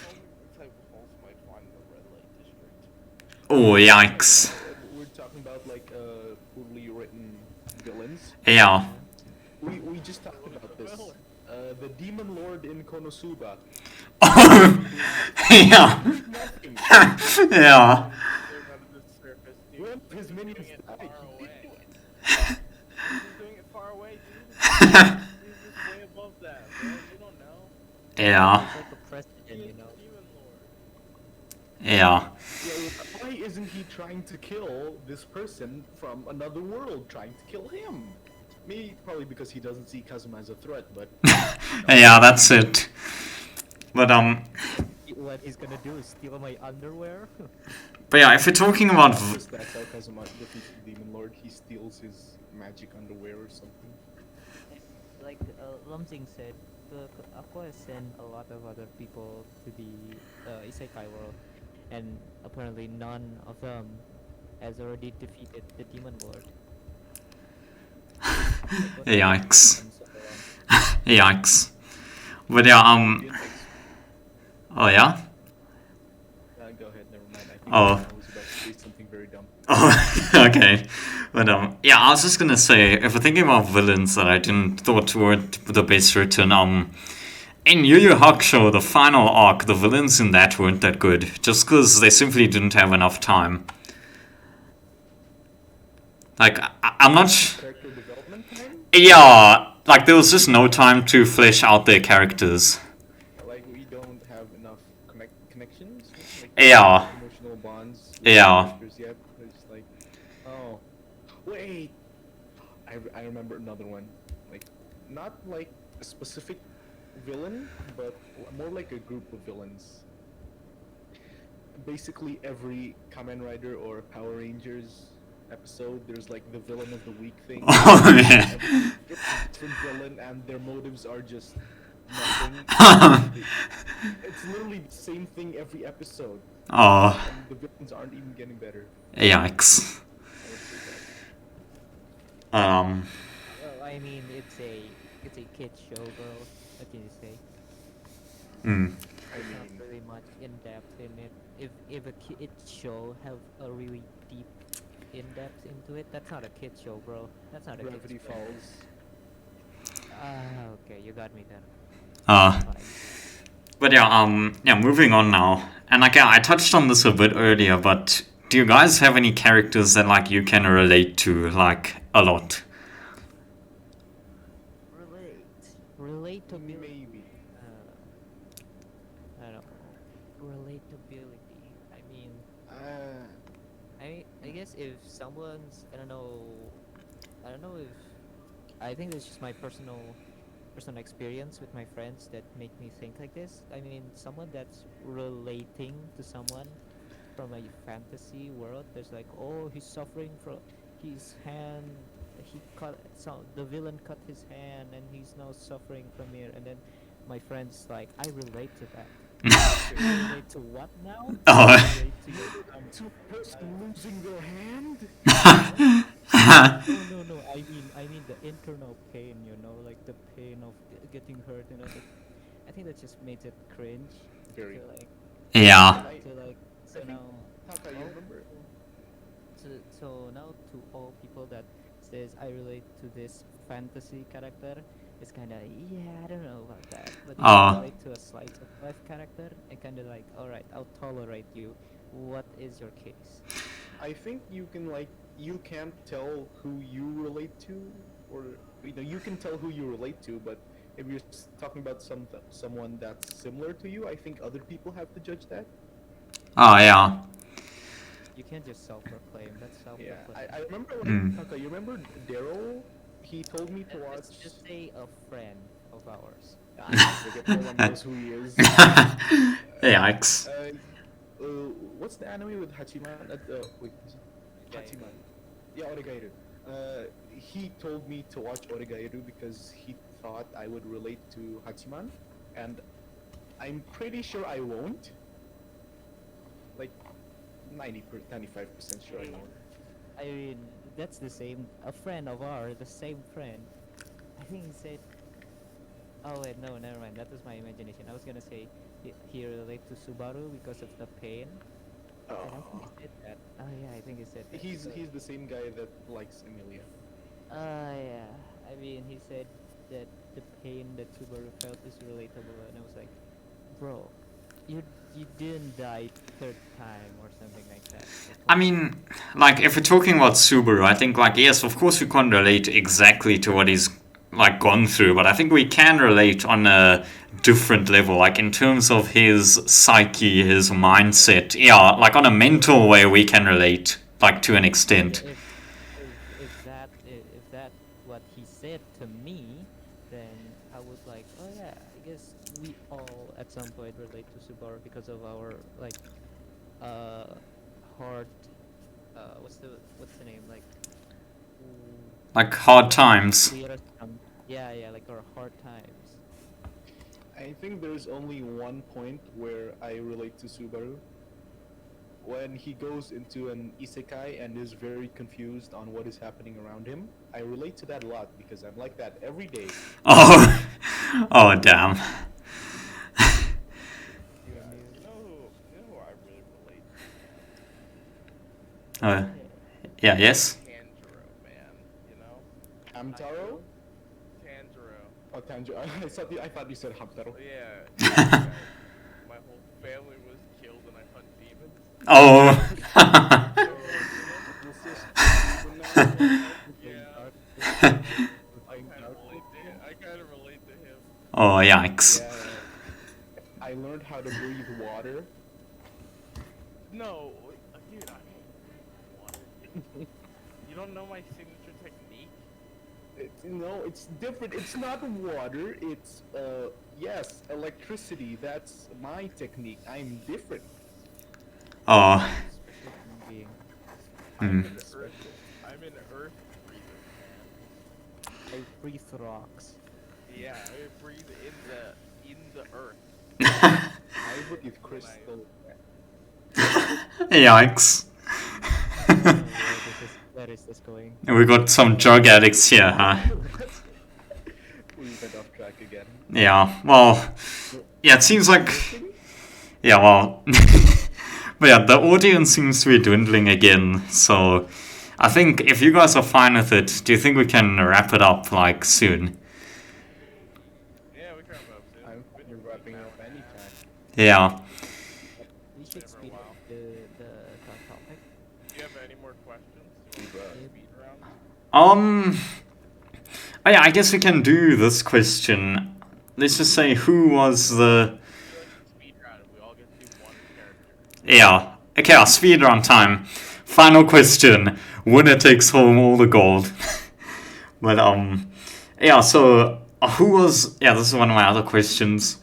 S3: Only type of wholesome I find in the red light district.
S1: Oh, yikes.
S4: We're talking about like poorly written villains.
S1: Yeah.
S4: We just talked about this. The Demon Lord in Konosuba.
S1: Yeah.
S4: Nothing.
S1: Yeah.
S3: They're not at the surface, dude.
S4: Well, his
S3: He's
S4: minions
S3: doing it
S4: died.
S3: far
S4: He
S3: away.
S4: did do it.
S3: He's doing it far away, dude. He's just way above that, bro. You don't know.
S1: Yeah.
S2: It's like a precedent,
S3: He
S2: you
S3: is
S2: know.
S3: the demon lord.
S1: Yeah.
S4: Yeah, why isn't he trying to kill this person from another world trying to kill him? Maybe probably because he doesn't see Kazuma as a threat, but
S1: Yeah, that's it. But
S2: What he's gonna do is steal my underwear?
S1: but yeah, if you're talking about
S4: that's how Kazuma defeats the Demon Lord. He steals his magic underwear or something.
S2: Like Lumsing said, the Aqua has sent a lot of other people to the Isekai world, and apparently none of them has already defeated the Demon Lord. Like, what
S1: Yikes.
S2: and so on.
S1: Yikes. But yeah, oh yeah?
S4: Go ahead, never mind. I think
S1: Oh.
S4: I was about to say something very dumb.
S1: Oh, okay. But yeah, I was just gonna say, if we're thinking about villains that I didn't thought were the best written, in Yu Yu Hakusho, the final arc, the villains in that weren't that good, just because they simply didn't have enough time. Like, I'm not.
S4: Character development time?
S1: Yeah, like there was just no time to flesh out their characters.
S4: Like we don't have enough connections, like
S1: Yeah.
S4: emotional bonds. With
S1: Yeah.
S4: characters yet. It's like, oh, wait, I remember another one. Like, not like a specific villain, but more like a group of villains. Basically, every Kamen Rider or Power Rangers episode, there's like the villain of the week thing.
S1: Oh man.
S4: Every different villain, and their motives are just nothing. It's literally the same thing every episode,
S1: Oh,
S4: and the villains aren't even getting better.
S1: yikes.
S4: I would say that.
S2: Well, I mean, it's a kid show, bro. What can you say?
S1: Mm.
S4: I
S2: There's not
S4: mean,
S2: really much in depth in it. If a kid show have a really deep in depth into it, that's not a kid show, bro. That's not a kid
S4: Gravity
S2: show.
S4: Falls.
S2: Okay, you got me then.
S1: Uh,
S2: Fine.
S1: but yeah, moving on now. And like, yeah, I touched on this a bit earlier, but do you guys have any characters that like you can relate to like a lot?
S2: Relatability.
S4: Maybe.
S2: I don't know. Relatability. I mean, I guess if someone's I don't know if I think it's just my personal experience with my friends that make me think like this. I mean, someone that's relating to someone from a fantasy world. There's like, oh, he's suffering from his hand. The villain cut his hand, and he's now suffering from it. And then my friends like, I relate to that. You relate to what now?
S1: Oh.
S2: Relate to your
S4: To a person losing their hand?
S2: no. I mean the internal pain. You know, like the pain of getting hurt. You know, I think that just makes it cringe.
S4: Very.
S2: To like,
S1: Yeah.
S2: to like,
S4: I
S2: so
S4: think-
S2: now.
S4: Taka, you
S2: Oh.
S4: remember?
S2: so now to all people that says I relate to this fantasy character, it's kind of yeah, I don't know about that. But if you
S1: Uh,
S2: relate to a slice of life character, it kind of like all right, I'll tolerate you. What is your case?
S4: I think you can you can't tell who you relate to, or you can tell who you relate to, but if you're talking about someone that's similar to you, I think other people have to judge that.
S1: oh, yeah.
S2: You can't just self-proclaim. That's
S4: Yeah,
S2: self-proclaim.
S4: I remember
S1: Mm.
S4: Taka, you remember Daryl? He told me to
S2: Let's
S4: watch.
S2: just say a friend of ours.
S4: I forget, no one knows who he is.
S1: Yikes.
S4: What's the anime with Hachiman? Wait,
S2: Oregairu.
S4: Hachiman. Yeah, Oregairu. He told me to watch Oregairu because he thought I would relate to Hachiman, and I'm pretty sure I won't. Like 95% sure I won't.
S2: I mean, that's the same. A friend of ours, the same friend. I think he said. Oh wait, no, never mind. That was my imagination. I was gonna say he relate to Subaru because of the pain. I don't think
S4: Oh.
S2: he said that. Oh yeah, I think he said that.
S4: He's the same guy that likes Emilia.
S2: Yeah. I mean, he said that the pain that Subaru felt is relatable, and I was like, bro, you didn't die third time or something like that. Like,
S1: I mean, like, if we're talking about Subaru, I think, like, yes, of course we can't relate exactly to what he's, like, gone through, but I think we can relate on a different level, like, in terms of his psyche, his mindset. Yeah, like, on a mental way, we can relate, like, to an extent.
S2: if that what he said to me, then I was like, oh yeah, I guess we all at some point relate to Subaru because of our like uh hard what's the name like
S1: Like, hard times.
S2: we are yeah like our hard times.
S4: I think there's only one point where I relate to Subaru. When he goes into an isekai and is very confused on what is happening around him, I relate to that a lot because I'm like that every day.
S1: Oh, oh, damn.
S3: Yeah, you know who I really relate
S1: Uh, yeah, yes?
S3: to? Tanjiro, man. You know?
S4: Hamtaro?
S3: Tanjiro.
S4: Oh, Tanjiro. I thought you said Hamtaro.
S3: Yeah. Yeah. My whole family was killed and I hunt demons.
S1: Oh.
S3: Yeah. I kind of relate to him.
S1: Oh, yikes.
S4: Yeah. I learned how to breathe water.
S3: No, dude, I hate water. You don't know my signature technique?
S4: It's different. It's not water. It's yes, electricity. That's my technique. I'm different.
S1: Oh.
S2: Special human being.
S1: Hmm.
S3: I'm an earth breather, man.
S2: I breathe rocks.
S3: Yeah, I breathe in the earth.
S4: I breathe crystal.
S1: Yikes.
S2: Where is this going?
S1: We got some drug addicts here, huh?
S4: We went off track again.
S1: Yeah, well, yeah, it seems like, yeah, well, but yeah, the audience seems to be dwindling again, so I think if you guys are fine with it, do you think we can wrap it up, like, soon?
S3: Yeah, we can wrap up soon.
S4: I'm
S3: Been
S4: you're
S3: here for
S4: wrapping
S3: an
S4: up
S3: hour and a
S4: anytime.
S1: Yeah.
S2: We should
S3: Been for a
S2: speed
S3: while.
S2: up the topic.
S3: Do you have any more questions? You
S4: We've,
S3: want to speed round?
S1: Oh yeah, I guess we can do this question. Let's just say who was the...
S3: I feel like the speed round, we all get to do one character.
S1: Yeah. Okay, our speedrun time. Final question. Winner takes home all the gold. But, yeah, so, who was... Yeah, this is one of my other questions.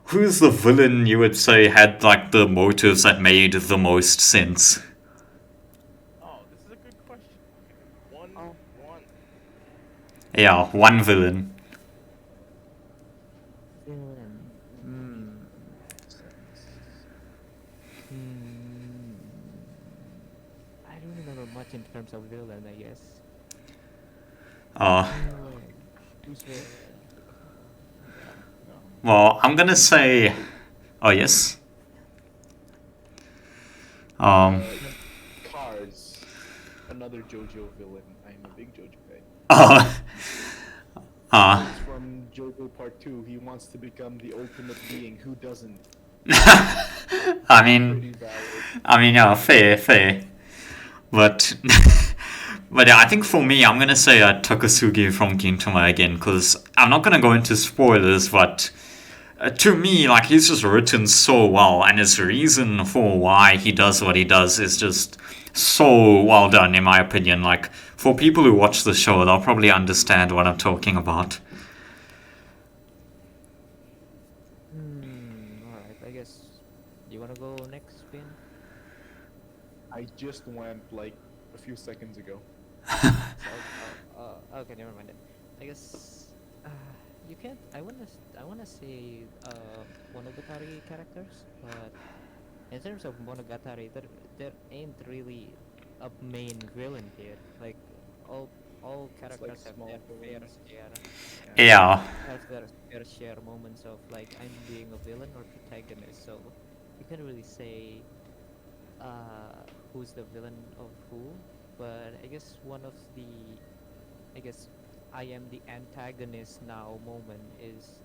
S1: Who's the villain you would say had, like, the motives that made the most sense?
S3: Oh, this is a good question. One.
S1: Yeah, one villain.
S2: Villain. I don't remember much in terms of villain, I guess.
S1: Uh,
S2: Who's villain?
S1: well, I'm gonna say... Oh, yes?
S4: Cars. another JoJo villain. I'm a big JoJo guy.
S1: Uh, uh,
S4: He's from JoJo Part 2. He wants to become the ultimate being. Who doesn't?
S1: I mean,
S4: Pretty valid.
S1: yeah, fair. But, but yeah, I think for me, I'm gonna say Takasugi from Gintama again, because I'm not gonna go into spoilers, but to me, like, he's just written so well, and his reason for why he does what he does is just so well done, in my opinion. Like, for people who watch the show, they'll probably understand what I'm talking about.
S2: Alright, I guess. You wanna go next, Finn?
S4: I just went like a few seconds ago.
S2: Okay, never mind then. I guess you can't. I wanna say Monogatari characters, but in terms of Monogatari, there ain't really a main villain here. Like all all characters have
S4: small
S2: their fair
S4: villains.
S2: share,
S1: Yeah,
S2: have their fair share moments of like I'm being a villain or protagonist. So you can't really say who's the villain of who, but I guess one of the, I guess I am the antagonist now moment is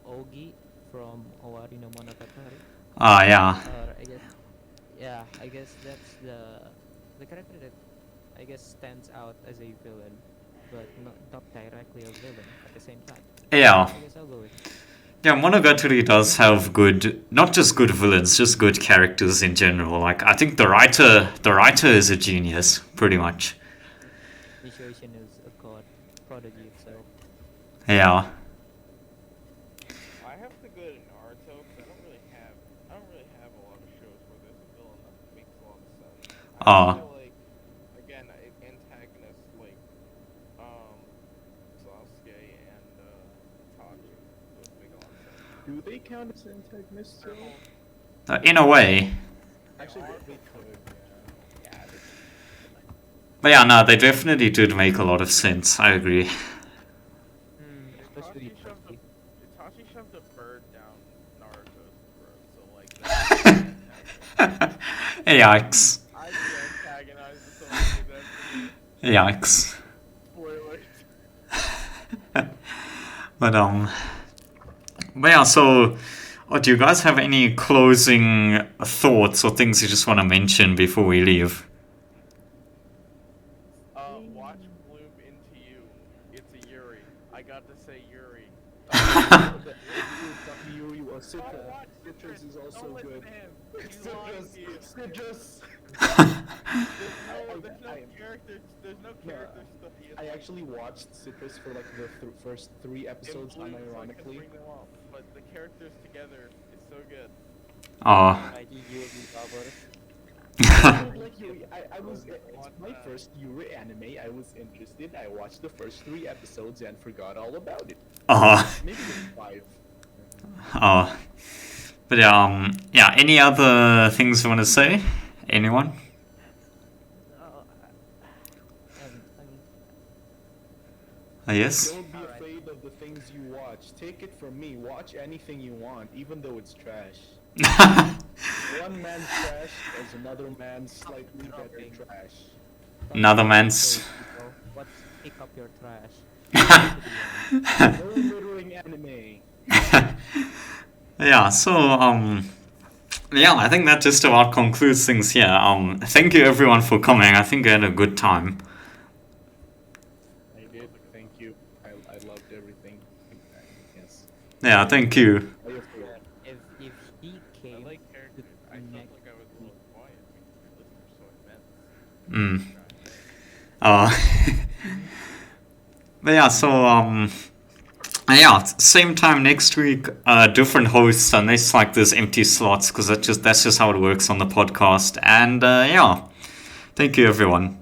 S2: Ogi from Owari no Monogatari.
S1: yeah.
S2: Or I guess, yeah, I guess that's the character that I guess stands out as a villain, but not directly a villain at the same time.
S1: Yeah.
S2: I guess I'll go with
S1: Yeah, Monogatari does have good, not just good villains, just good characters in general. Like, I think the writer is a genius, pretty much.
S2: Initiation is a prodigy itself.
S1: Yeah.
S3: I have to go to Naruto because I don't really have a lot of shows where there's a villain that makes a lot of sense. I feel like, again, antagonists like Sasuke and Itachi would make a lot of sense.
S4: Do they count as antagonists?
S3: They're
S4: Though?
S3: both-
S1: In a way.
S4: Actually,
S3: are,
S4: they
S3: but-
S4: could. Yeah.
S1: But yeah, no, they definitely did make a lot of sense. I agree.
S2: Especially
S3: Itachi shoved a bird down Naruto's throat, so like that's antagonist.
S1: Yikes.
S3: I'd be antagonized if someone did that to me.
S1: Yikes.
S3: Spoilers.
S1: But yeah, so do you guys have any closing thoughts or things you just want to mention before we leave?
S3: Watch Bloom Into You. It's a Yuri. I got to say Yuri.
S4: Yuri or
S3: Oh,
S4: Citra.
S3: watch
S4: Citrus is also
S3: Don't listen
S4: good.
S3: to him. He's lying to you.
S4: Citrus.
S3: There's no character. There's no character stuff.
S4: I actually watched Citrus for like the first 3 episodes unironically.
S3: Bring them up, but the characters together is so good.
S1: Oh.
S4: Like Yuri, I was it's my first Yuri anime. I was interested. I watched the first 3 episodes and forgot all about it. Maybe even 5.
S1: Oh. But yeah, any other things you want to say? Anyone? Yes?
S4: Don't be afraid of the things you watch. Take it from me. Watch anything you want, even though it's trash. One man's trash is another man's slightly better trash.
S1: Another man's.
S2: Let's pick up your trash.
S4: No littering anime.
S1: Yeah, so yeah, I think that just about concludes things here. Thank you everyone for coming. I think I had a good time.
S4: I did. Thank you. I loved everything. Yes.
S1: Yeah, thank you.
S2: If he
S3: I
S2: came
S3: like characters. I felt
S2: next
S3: like I was a little quiet because your listeners so immense.
S1: But yeah, so yeah, same time next week, different hosts, unless like there's empty slots, because that's just how it works on the podcast. And yeah, thank you everyone.